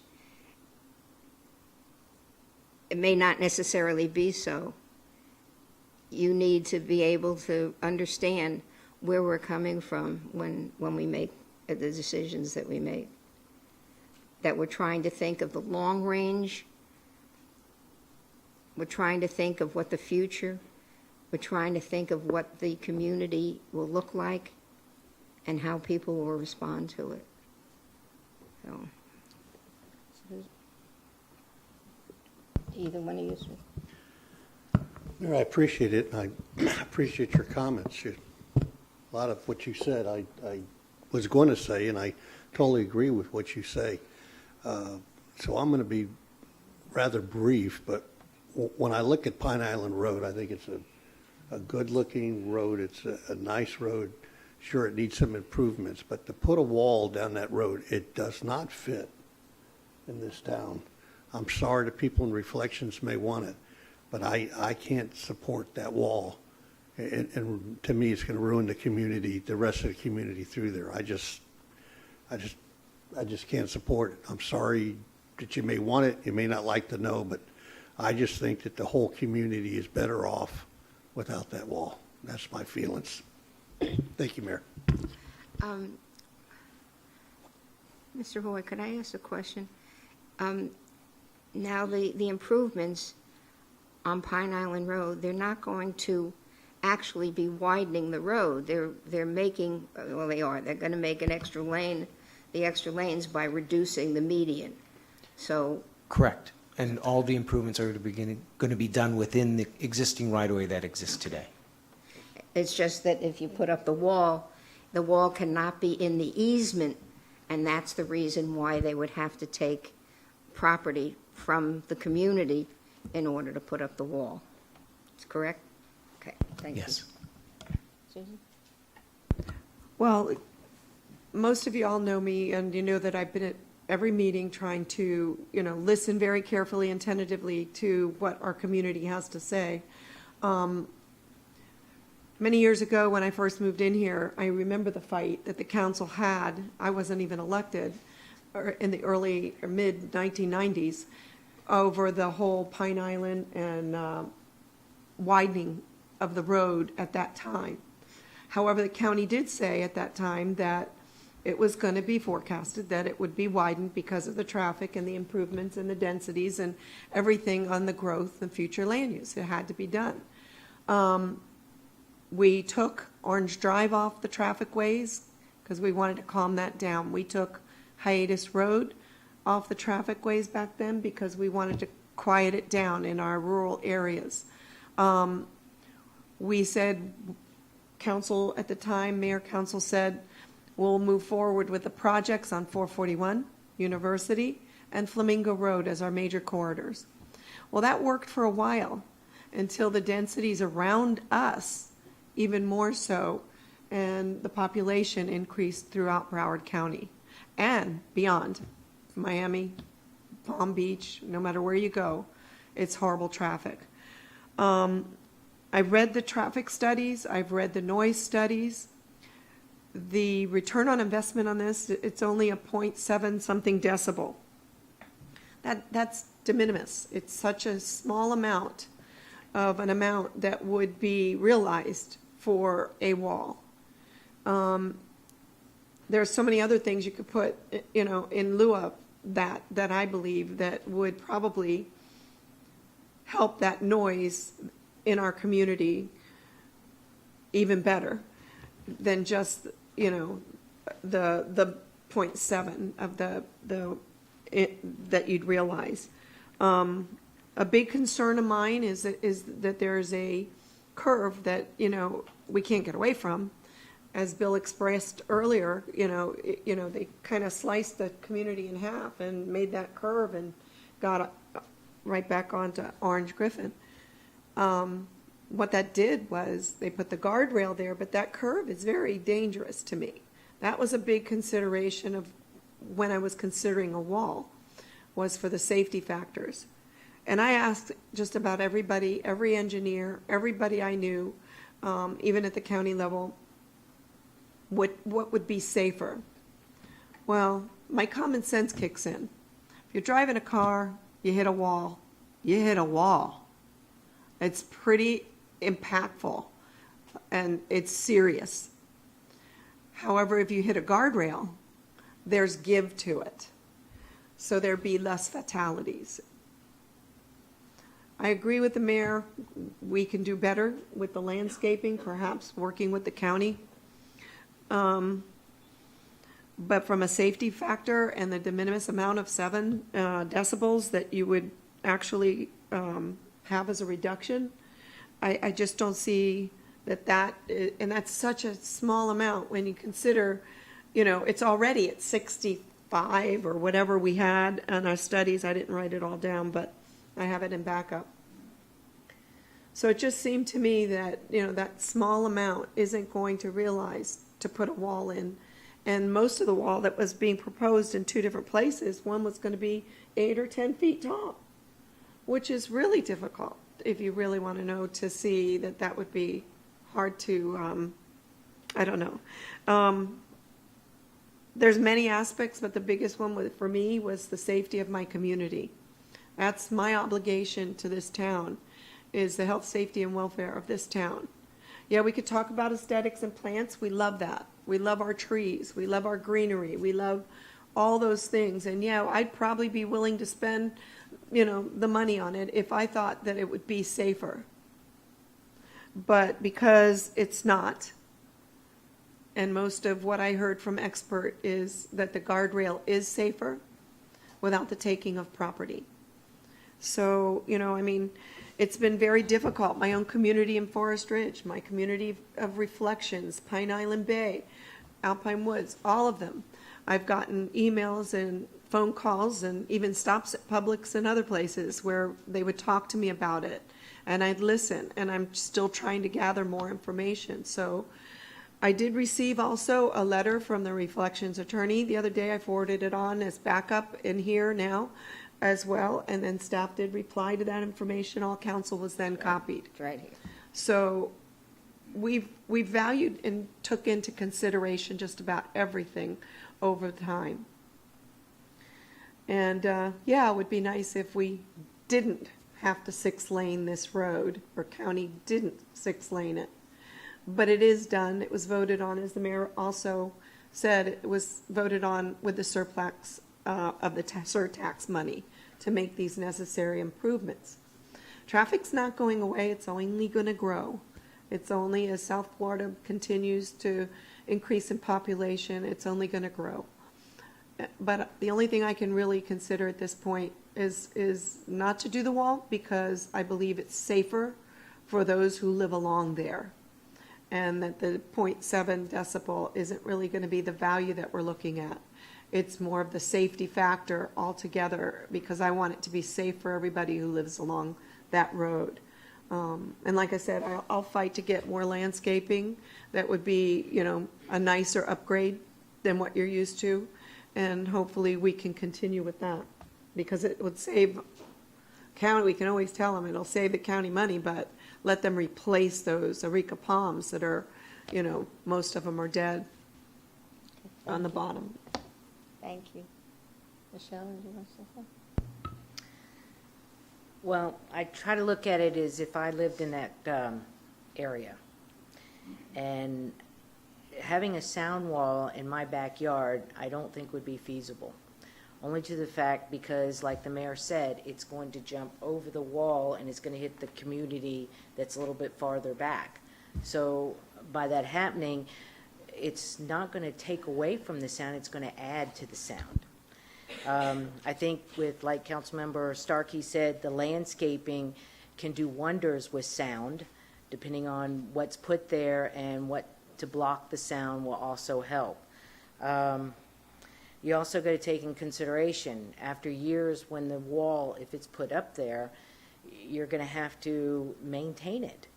it may not necessarily be so. You need to be able to understand where we're coming from when we make the decisions that we make. That we're trying to think of the long range. We're trying to think of what the future, we're trying to think of what the community will look like and how people will respond to it. So either one of you. I appreciate it. I appreciate your comments. A lot of what you said I was going to say, and I totally agree with what you say. So I'm going to be rather brief, but when I look at Pine Island Road, I think it's a good-looking road. It's a nice road. Sure, it needs some improvements, but to put a wall down that road, it does not fit in this town. I'm sorry the people in Reflections may want it, but I can't support that wall. And to me, it's going to ruin the community, the rest of the community through there. I just can't support it. I'm sorry that you may want it. You may not like to know, but I just think that the whole community is better off without that wall. That's my feelings. Thank you, Mayor. Mr. Hoy, could I ask a question? Now the improvements on Pine Island Road, they're not going to actually be widening the road. They're making, well, they are. They're going to make an extra lane, the extra lanes by reducing the median. So correct. And all the improvements are going to be done within the existing right-of-way that exists today. it's just that if you put up the wall cannot be in the easement, and that's the reason why they would have to take property from the community in order to put up the wall. Is correct? Okay, thank you. Yes. Susan? Well, most of you all know me, and you know that I've been at every meeting trying to, listen very carefully and tentatively to what our community has to say. Many years ago, when I first moved in here, I remember the fight that the council had. I wasn't even elected, in the early or mid 1990s, over the whole Pine Island and widening of the road at that time. However, the county did say at that time that it was going to be forecasted that it would be widened because of the traffic and the improvements and the densities and everything on the growth and future land use. It had to be done. We took Orange Drive off the traffic ways because we wanted to calm that down. We took Hiatus Road off the traffic ways back then because we wanted to quiet it down in our rural areas. We said, council at the time, mayor council said, we'll move forward with the projects on 441, University, and Flamingo Road as our major corridors. Well, that worked for a while until the densities around us, even more so, and the population increased throughout Broward County and beyond. Miami, Palm Beach, no matter where you go, it's horrible traffic. I've read the traffic studies, I've read the noise studies. The return on investment on this, it's only a 0.7 something decibel. That's de minimis. It's such a small amount of an amount that would be realized for a wall. There's so many other things you could put, in lieu of that I believe that would probably help that noise in our community even better than just, the 0.7 of that you'd realize. A big concern of mine is that there's a curve that, we can't get away from. As Bill expressed earlier, they kind of sliced the community in half and made that curve and got right back onto Orange Griffin. What that did was they put the guardrail there, but that curve is very dangerous to me. That was a big consideration of when I was considering a wall, was for the safety factors. And I asked just about everybody, every engineer, everybody I knew, even at the county level, what would be safer? Well, my common sense kicks in. If you're driving a car, you hit a wall, you hit a wall. It's pretty impactful and it's serious. However, if you hit a guardrail, there's give to it. So there'd be less fatalities. I agree with the mayor. We can do better with the landscaping, perhaps working with the county. But from a safety factor and the de minimis amount of 7 decibels that you would actually have as a reduction, I just don't see that, and that's such a small amount when you consider, it's already at 65 or whatever we had in our studies. I didn't write it all down, but I have it in backup. So it just seemed to me that, that small amount isn't going to realize to put a wall in. And most of the wall that was being proposed in 2 different places, one was going to be 8 or 10 feet tall, which is really difficult if you really want to know, to see that would be hard to, I don't know. There's many aspects, but the biggest one for me was the safety of my community. That's my obligation to this town, is the health, safety, and welfare of this town. Yeah, we could talk about aesthetics and plants. We love that. We love our trees. We love our greenery. We love all those things. And yeah, I'd probably be willing to spend, the money on it if I thought that it would be safer. But because it's not, and most of what I heard from expert is that the guardrail is safer without the taking of property. So, it's been very difficult. My own community in Forest Ridge, my community of Reflections, Pine Island Bay, Alpine Woods, all of them. I've gotten emails and phone calls and even stops at Publix and other places where they would talk to me about it. And I'd listen, and I'm still trying to gather more information. So I did receive also a letter from the Reflections attorney the other day. I forwarded it on as backup in here now as well, and then staff did reply to that information. All council was then copied. It's right here. So we've valued and took into consideration just about everything over time. And yeah, it would be nice if we didn't have to 6-lane this road, or county didn't 6-lane it. But it is done. It was voted on, as the mayor also said, it was voted on with the surplus of the surtax money to make these necessary improvements. Traffic's not going away. It's only going to grow. It's only as South Florida continues to increase in population, it's only going to grow. But the only thing I can really consider at this point is not to do the wall, because I believe it's safer for those who live along there. And that the 0.7 decibel isn't really going to be the value that we're looking at. It's more of the safety factor altogether, because I want it to be safe for everybody who lives along that road. And like I said, I'll fight to get more landscaping. That would be, you know, a nicer upgrade than what you're used to. And hopefully we can continue with that, because it would save county, we can always tell them it'll save the county money, but let them replace those areca palms that are, you know, most of them are dead on the bottom. Thank you. Michelle, did you want to say something? Well, I try to look at it as if I lived in that area. And having a sound wall in my backyard, I don't think would be feasible. Only to the fact because, like the mayor said, it's going to jump over the wall and it's going to hit the community that's a little bit farther back. So by that happening, it's not going to take away from the sound, it's going to add to the sound. I think with, like Councilmember Starkey said, the landscaping can do wonders with sound, depending on what's put there, and what to block the sound will also help. You also got to take in consideration, after years when the wall, if it's put up there, you're going to have to maintain it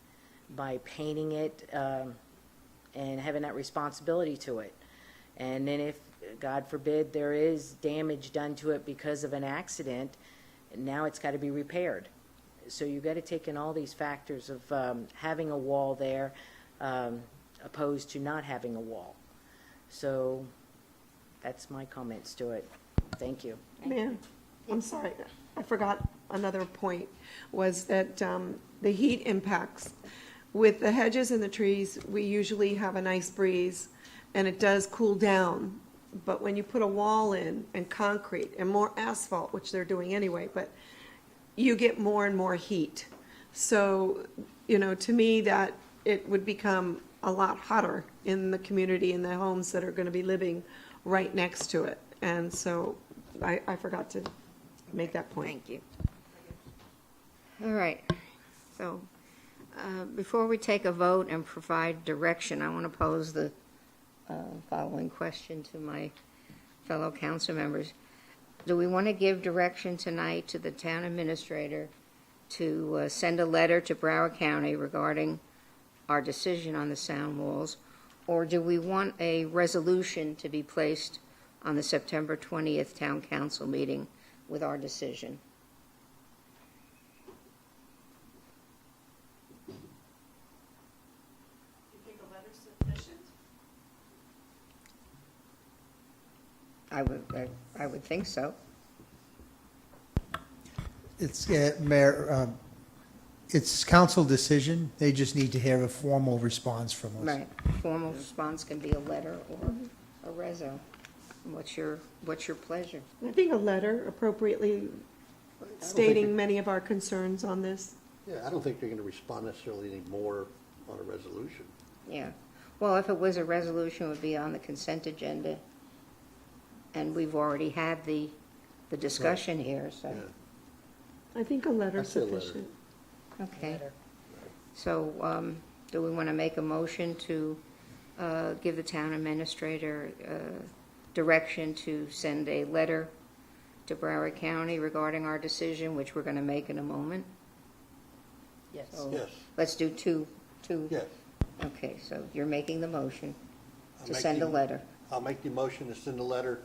by painting it and having that responsibility to it. And then if, God forbid, there is damage done to it because of an accident, now it's got to be repaired. So you've got to take in all these factors of having a wall there opposed to not having a wall. So that's my comments to it. Thank you. Man, I'm sorry, I forgot another point, was that the heat impacts. With the hedges and the trees, we usually have a nice breeze, and it does cool down. But when you put a wall in, and concrete, and more asphalt, which they're doing anyway, but you get more and more heat. So, you know, to me, that it would become a lot hotter in the community, in the homes that are going to be living right next to it. And so I forgot to make that point. Thank you. All right. So before we take a vote and provide direction, I want to pose the following question to my fellow council members. Do we want to give direction tonight to the town administrator to send a letter to Broward County regarding our decision on the sound walls, or do we want a resolution to be placed on the September 20th town council meeting with our decision? You think a letter's sufficient? I would think so. It's, Mayor, it's council decision. They just need to hear a formal response from us. Right. Formal response can be a letter or a reso. What's your pleasure? I think a letter appropriately stating many of our concerns on this. Yeah, I don't think they're going to respond necessarily any more on a resolution. Yeah. Well, if it was a resolution, it would be on the consent agenda, and we've already had the discussion here, so. I think a letter's I'd say a letter. sufficient. Okay. So, do we want to make a motion to give the town administrator direction to send a letter to Broward County regarding our decision, which we're going to make in a moment? Yes. So Yes. let's do two. Yes. Okay, so you're making the motion I'll to make send a the- letter. I'll make the motion to send a letter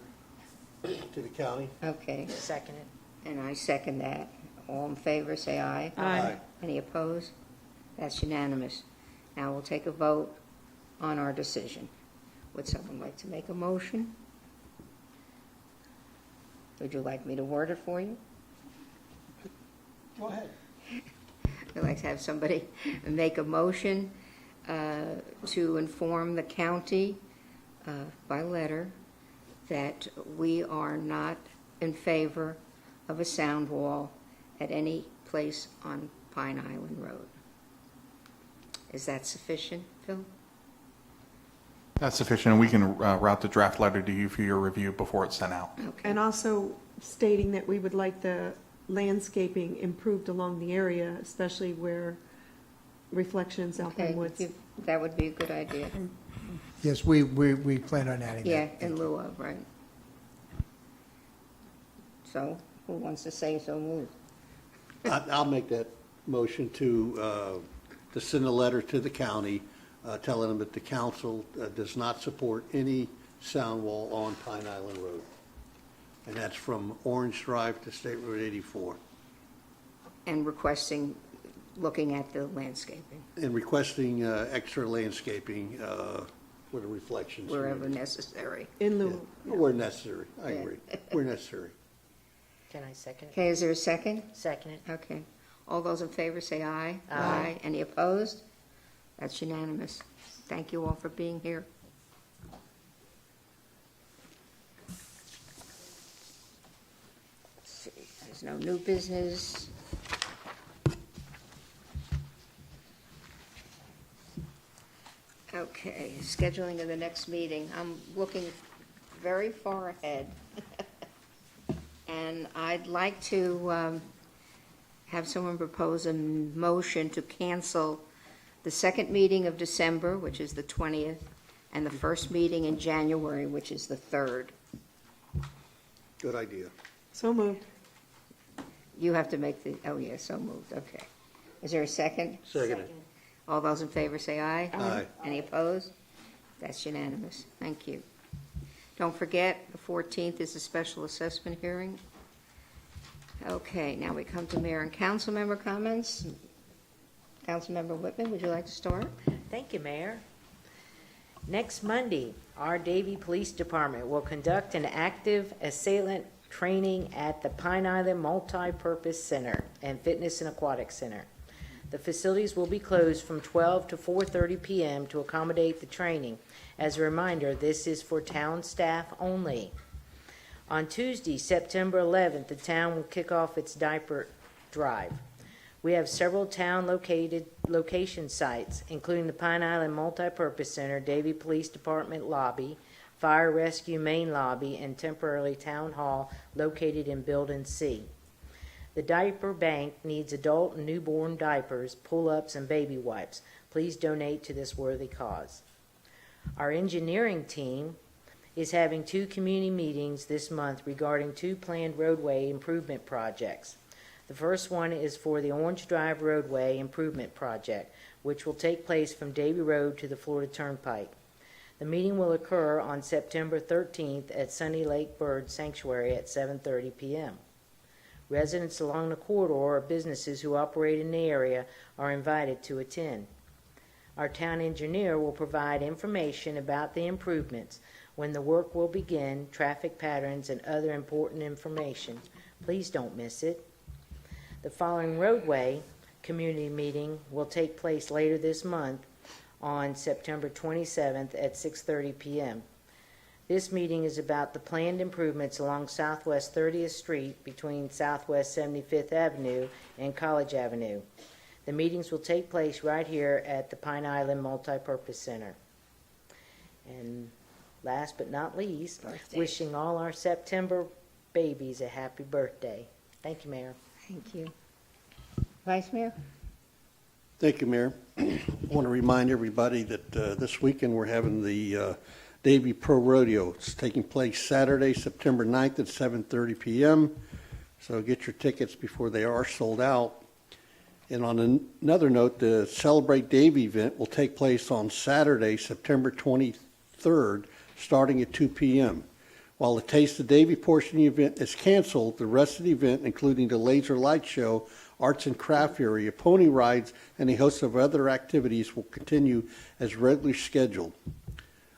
to the county. Okay, Second it. and I second that. All in favor, say aye. Aye. Any opposed? That's unanimous. Now we'll take a vote on our decision. Would someone like to make a motion? Would you like me to word it for you? Go ahead. I'd like to have somebody make a motion to inform the county by letter that we are not in favor of a sound wall at any place on Pine Island Road. Is that sufficient, Phil? That's sufficient, and we can route the draft letter to you for your review before it's sent out. Okay. And also stating that we would like the landscaping improved along the area, especially where Reflections, Okay, Alpine Woods. that would be a good idea. Yes, we plan on adding that. Yeah, in lieu of, right. So, who wants to say so moved? I'll make that motion to send a letter to the county telling them that the council does not support any sound wall on Pine Island Road. And that's from Orange Drive to State Road 84. And requesting, looking at the landscaping, And requesting extra landscaping for the reflections. wherever necessary. In lieu. Where necessary, I Yeah. agree. Where necessary. Can I second it? Okay, is there a second? Second it. Okay. All those in favor say aye. Aye. Any opposed? That's unanimous. Thank you all for being here. Let's see, there's no new business. Okay, scheduling of the next meeting. I'm looking very far ahead. And I'd like to have someone propose a motion to cancel the second meeting of December, which is the 20th, and the first meeting in January, which is the 3rd. Good idea. So moved. You have to make the, oh yeah, so moved, okay. Is there a second? Second. All those in favor say aye. Aye. Any opposed? That's unanimous. Thank you. Don't forget, the 14th is a special assessment hearing. Okay, now we come to mayor and council member comments. Councilmember Whitman, would you like to start? Thank you, Mayor. Next Monday, our Davie Police Department will conduct an active assailant training at the Pine Island Multi-Purpose Center and Fitness and Aquatic Center. The facilities will be closed from 12 to 4:30 p.m. to accommodate the training. As a reminder, this is for town staff only. On Tuesday, September 11th, the town will kick off its diaper drive. We have several town location sites, including the Pine Island Multipurpose Center, Davie Police Department lobby, Fire Rescue Main lobby, and temporarily Town Hall located in Building C. The diaper bank needs adult and newborn diapers, pull-ups, and baby wipes. Please donate to this worthy cause. Our engineering team is having 2 community meetings this month regarding 2 planned roadway improvement projects. The first one is for the Orange Drive Roadway Improvement Project, which will take place from Davie Road to the Florida Turnpike. The meeting will occur on September 13th at Sunny Lake Bird Sanctuary at 7:30 p.m. Residents along the corridor or businesses who operate in the area are invited to attend. Our town engineer will provide information about the improvements, when the work will begin, traffic patterns, and other important information. Please don't miss it. The following roadway community meeting will take place later this month on September 27th at 6:30 p.m. This meeting is about the planned improvements along Southwest 30th Street between Southwest 75th Avenue and College Avenue. The meetings will take place right here at the Pine Island Multipurpose Center. And last but not least, wishing all our September babies a happy birthday. Thank you, Mayor. Thank you. Vice Mayor? Thank you, Mayor. I want to remind everybody that this weekend we're having the Davie Pro Rodeo. It's taking place Saturday, September 9th at 7:30 p.m. So get your tickets before they are sold out. And on another note, the Celebrate Davie event will take place on Saturday, September 23rd, starting at 2 p.m. While the Taste of Davie portion of the event is canceled, the rest of the event, including the laser light show, arts and craft area, pony rides, and a host of other activities will continue as regularly scheduled.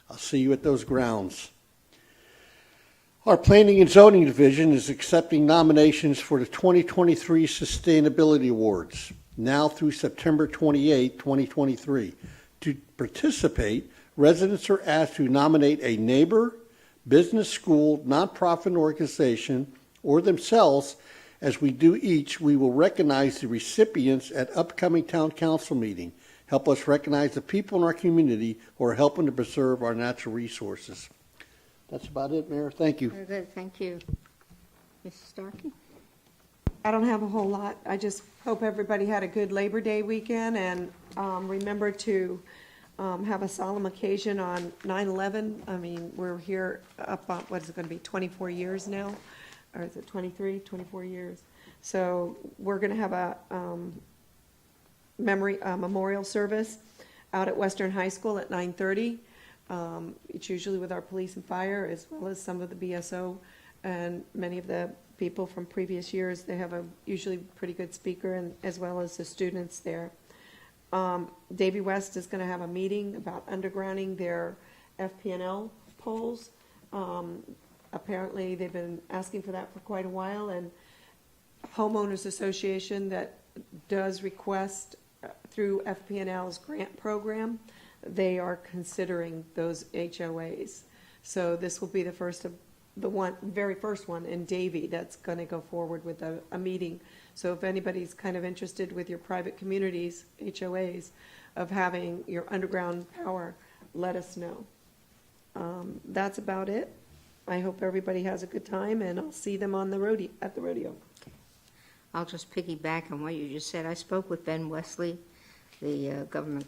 I'll see you at those grounds. Our Planning and Zoning Division is accepting nominations for the 2023 Sustainability Awards, now through September 28, 2023. To participate, residents are asked to nominate a neighbor, business, school, nonprofit organization, or themselves. As we do each, we will recognize the recipients at upcoming town council meeting. Help us recognize the people in our community who are helping to preserve our natural resources. That's about it, Mayor. Thank you. Very good, thank you. Mrs. Starkey? I don't have a whole lot. I just hope everybody had a good Labor Day weekend, and remember to have a solemn occasion on 9/11. I mean, we're here up on, what is it going to be, 24 years now? Or is it 23, 24 years? So we're going to have a memorial service out at Western High School at 9:30. It's usually with our police and fire, as well as some of the BSO and many of the people from previous years. They have a usually pretty good speaker, and as well as the students there. Davie West is going to have a meeting about undergrounding their FP&L poles. Apparently, they've been asking for that for quite a while, and homeowners association that does request through FP&L's grant program, they are considering those HOAs. So this will be the very first one in Davie that's going to go forward with a meeting. So if anybody's kind of interested with your private communities, HOAs, of having your underground power, let us know. That's about it. I hope everybody has a good time, and I'll see them on the at the rodeo. I'll just piggyback on what you just said. I spoke with Ben Wesley, the government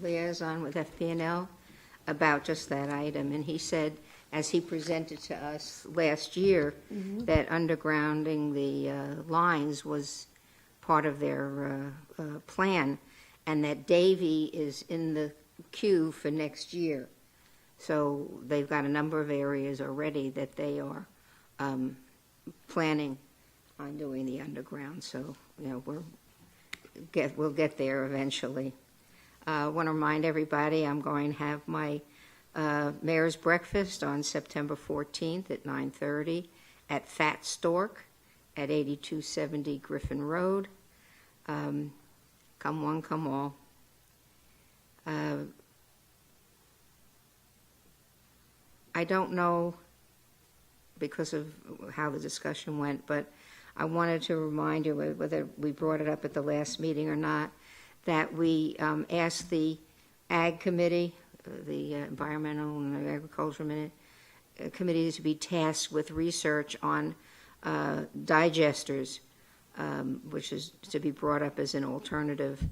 liaison with FP&L, about just that item, and he said, as he presented to us last year, that undergrounding the lines was part of their plan, and that Davie is in the queue for next year. So they've got a number of areas already that they are planning on doing the underground. So, you know, we'll get there eventually. I want to remind everybody I'm going to have my Mayor's Breakfast on September 14th at 9:30 at Fat Stork at 8270 Griffin Road. Come one, come all. I don't know, because of how the discussion went, but I wanted to remind you, whether we brought it up at the last meeting or not, that we asked the Ag Committee, the Environmental and Agriculture Committee, to be tasked with research on digesters, which is to be brought up as an alternative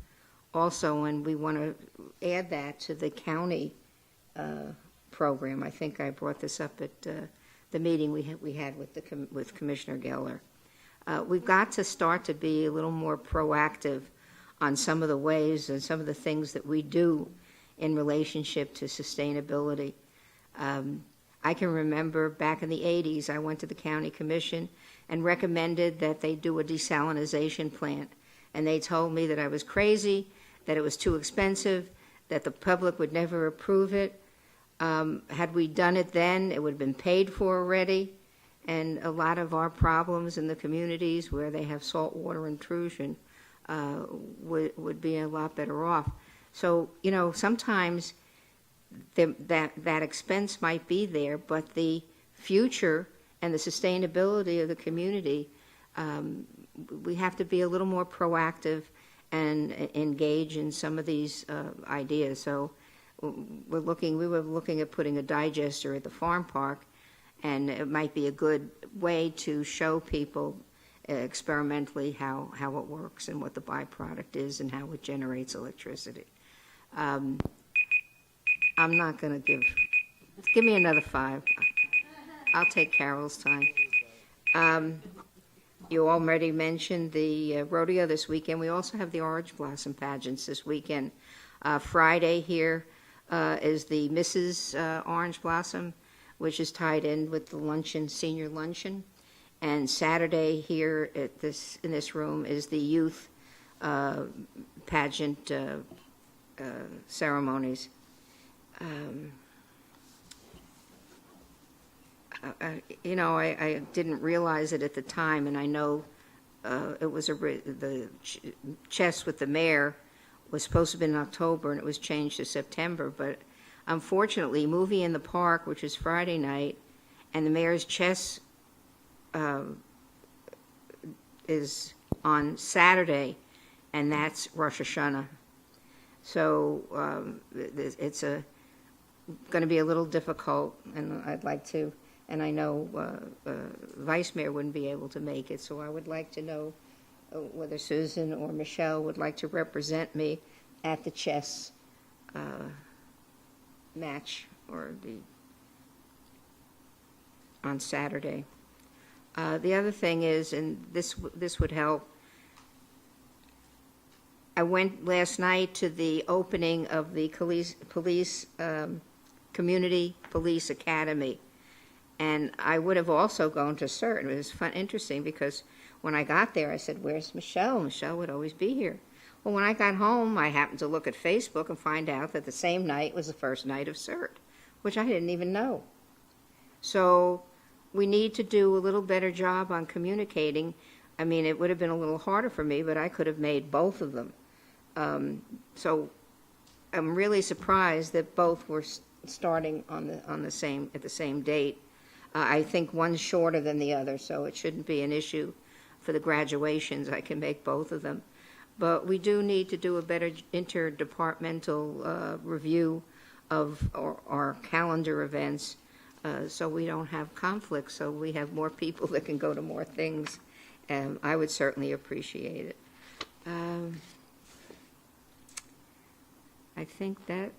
also, and we want to add that to the county program. I think I brought this up at the meeting we had with Commissioner Geller. We've got to start to be a little more proactive on some of the ways and some of the things that we do in relationship to sustainability. I can remember back in the 80s, I went to the county commission and recommended that they do a desalinization plant. And they told me that I was crazy, that it was too expensive, that the public would never approve it. Had we done it then, it would have been paid for already. And a lot of our problems in the communities where they have saltwater intrusion would be a lot better off. So, you know, sometimes that expense might be there, but the future and the sustainability of the community, we have to be a little more proactive and engage in some of these ideas. So we were looking at putting a digester at the farm park, and it might be a good way to show people experimentally how it works and what the byproduct is and how it generates electricity. I'm not going to give me another 5. I'll take Carol's time. You already mentioned the rodeo this weekend. We also have the Orange Blossom pageants this weekend. Friday here is the Mrs. Orange Blossom, which is tied in with the luncheon, senior luncheon. And Saturday here in this room is the youth pageant ceremonies. I didn't realize it at the time, and I know it was the chess with the mayor was supposed to be in October, and it was changed to September. But unfortunately, Movie in the Park, which is Friday night, and the mayor's chess is on Saturday, and that's Rosh Hashanah. So it's going to be a little difficult, and I'd like to and I know Vice Mayor wouldn't be able to make it, so I would like to know whether Susan or Michelle would like to represent me at the chess match on Saturday. The other thing is, and this would help, I went last night to the opening of the Community Police Academy, and I would have also gone to CERT. It was interesting because when I got there, I said, "Where's Michelle?" Michelle would always be here. Well, when I got home, I happened to look at Facebook and find out that the same night was the first night of CERT, which I didn't even know. So we need to do a little better job on communicating. I mean, it would have been a little harder for me, but I could have made both of them. So I'm really surprised that both were starting at the same date. I think one's shorter than the other, so it shouldn't be an issue for the graduations. I can make both of them. But we do need to do a better interdepartmental review of our calendar events so we don't have conflicts, so we have more people that can go to more things. I would certainly appreciate it. I think that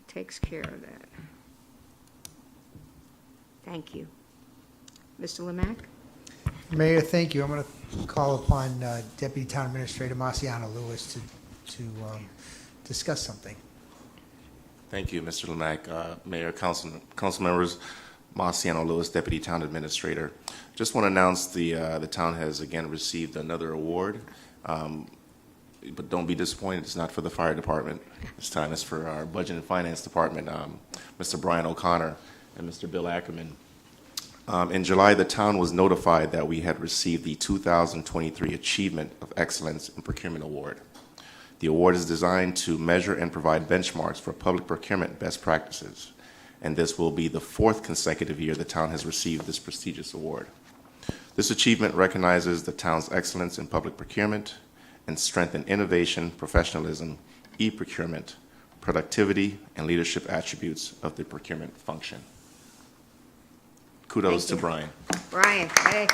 takes care of that. Thank you. Mr. Lemack? Mayor, thank you. I'm going to call upon Deputy Town Administrator Marciano Lewis to discuss something. Thank you, Mr. Lemack. Mayor, council members, Marciano Lewis, Deputy Town Administrator. Just want to announce the town has again received another award. But don't be disappointed, it's not for the fire department. This time it's for our budget and finance department, Mr. Brian O'Connor and Mr. Bill Ackerman. In July, the town was notified that we had received the 2023 Achievement of Excellence in Procurement Award. The award is designed to measure and provide benchmarks for public procurement best practices, and this will be the 4th consecutive year the town has received this prestigious award. This achievement recognizes the town's excellence in public procurement and strengthen innovation, professionalism, e-procurement, productivity, and leadership attributes of the procurement function. Kudos to Brian. Brian, hey.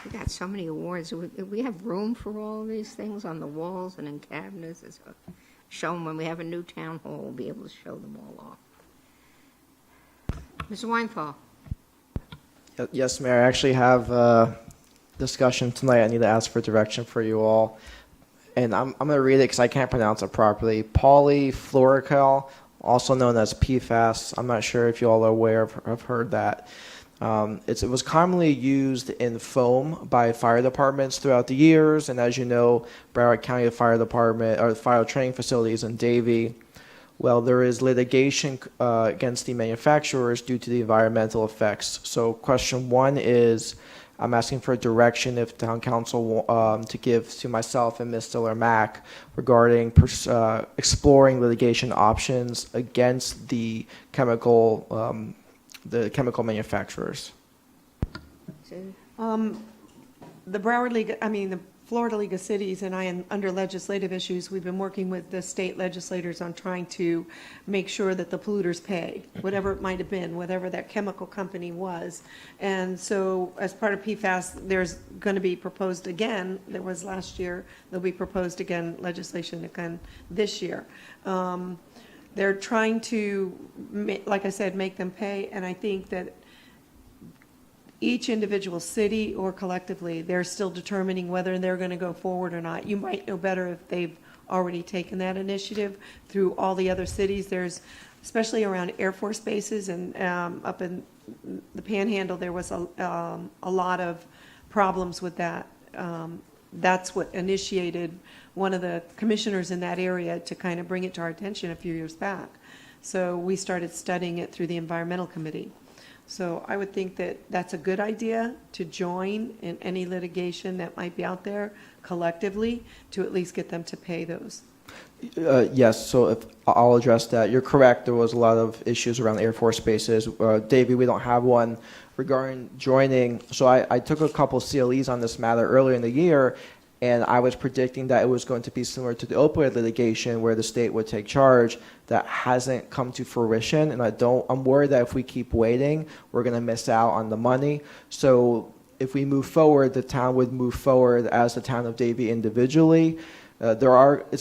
We got so many awards. We have room for all these things on the walls and in cabinets. Show them when we have a new town hall, we'll be able to show them all off. Mr. Weinthal. Yes, Mayor. I actually have a discussion tonight. I need to ask for direction for you all. And I'm going to read it because I can't pronounce it properly. Polyfluoroalkyl, also known as PFAS. I'm not sure if you all are aware of heard that. It was commonly used in foam by fire departments throughout the years. And as you know, Broward County Fire Department, or fire training facilities in Davie, well, there is litigation against the manufacturers due to the environmental effects. So question 1 is, I'm asking for direction if town council to give to myself and Ms. Diller-Mack regarding exploring litigation options against the chemical manufacturers. The Broward League, the Florida League of Cities and I, under legislative issues, we've been working with the state legislators on trying to make sure that the polluters pay, whatever it might have been, whatever that chemical company was. And so as part of PFAS, there's going to be proposed again, there was last year, there'll be proposed again, legislation again this year. They're trying to, like I said, make them pay, and I think that each individual city or collectively, they're still determining whether they're going to go forward or not. You might know better if they've already taken that initiative through all the other cities. There's, especially around Air Force bases and up in the Panhandle, there was a lot of problems with that. That's what initiated one of the commissioners in that area to kind of bring it to our attention a few years back. So we started studying it through the Environmental Committee. So I would think that that's a good idea to join in any litigation that might be out there collectively to at least get them to pay those. Yes, so I'll address that. You're correct. There was a lot of issues around Air Force bases. Davie, we don't have one regarding joining. So I took a couple CLEs on this matter earlier in the year, And I was predicting that it was going to be similar to the opioid litigation where the state would take charge. That hasn't come to fruition, and I'm worried that if we keep waiting, we're going to miss out on the money. So if we move forward, the town would move forward as the town of Davie individually. It's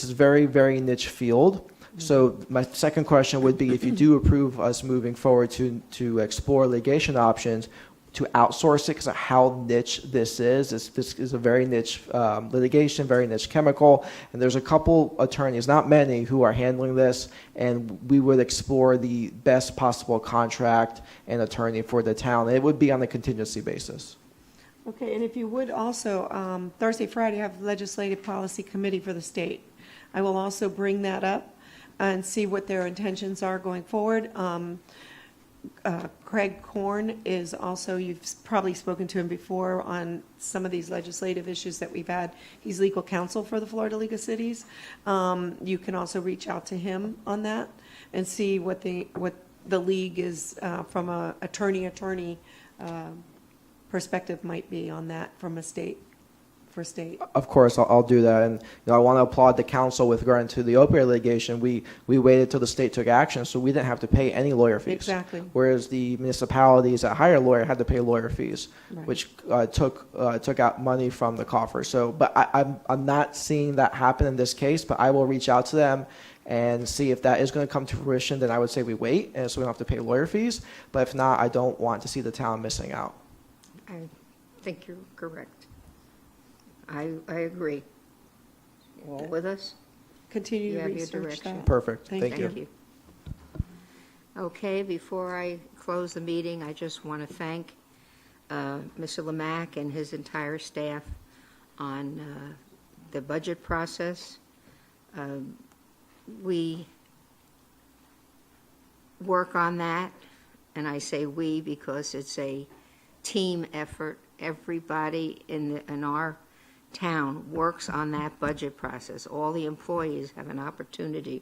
a very, very niche field. So my second question would be, if you do approve us moving forward to explore litigation options, to outsource it, because of how niche this is. This is a very niche litigation, very niche chemical, and there's a couple attorneys, not many, who are handling this, and we would explore the best possible contract and attorney for the town. It would be on a contingency basis. Okay, and if you would also, Thursday, Friday, have legislative policy committee for the state. I will also bring that up and see what their intentions are going forward. Craig Korn is also, you've probably spoken to him before on some of these legislative issues that we've had. He's legal counsel for the Florida League of Cities. You can also reach out to him on that and see what the league is from a attorney perspective might be on that from a state. For state. Of course, I'll do that, and I want to applaud the council with regard to the opioid litigation. We waited till the state took action, so we didn't have to pay any lawyer fees. Exactly. Whereas the municipalities that hire a lawyer had to pay lawyer fees, Right. which took out money from the coffer. So, but I'm not seeing that happen in this case. But I will reach out to them and see if that is going to come to fruition. Then I would say we wait, and so we don't have to pay lawyer fees. But if not, I don't want to see the town missing out. I think you're correct. I agree. All with us? Continue You to have your research direction. that. Perfect. Thank you. Thank you. Okay, before I close the meeting, I just want to thank Mr. Lemack and his entire staff on the budget process. We work on that, and I say we because it's a team effort. Everybody in our town works on that budget process. All the employees have an opportunity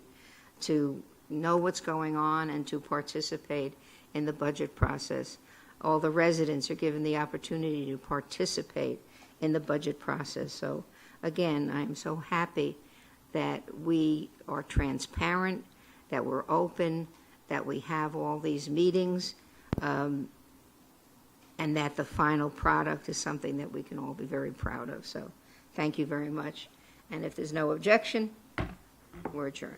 to know what's going on and to participate in the budget process. All the residents are given the opportunity to participate in the budget process. So again, I'm so happy that we are transparent, that we're open, that we have all these meetings, and that the final product is something that we can all be very proud of. So thank you very much. And if there's no objection, we're adjourned.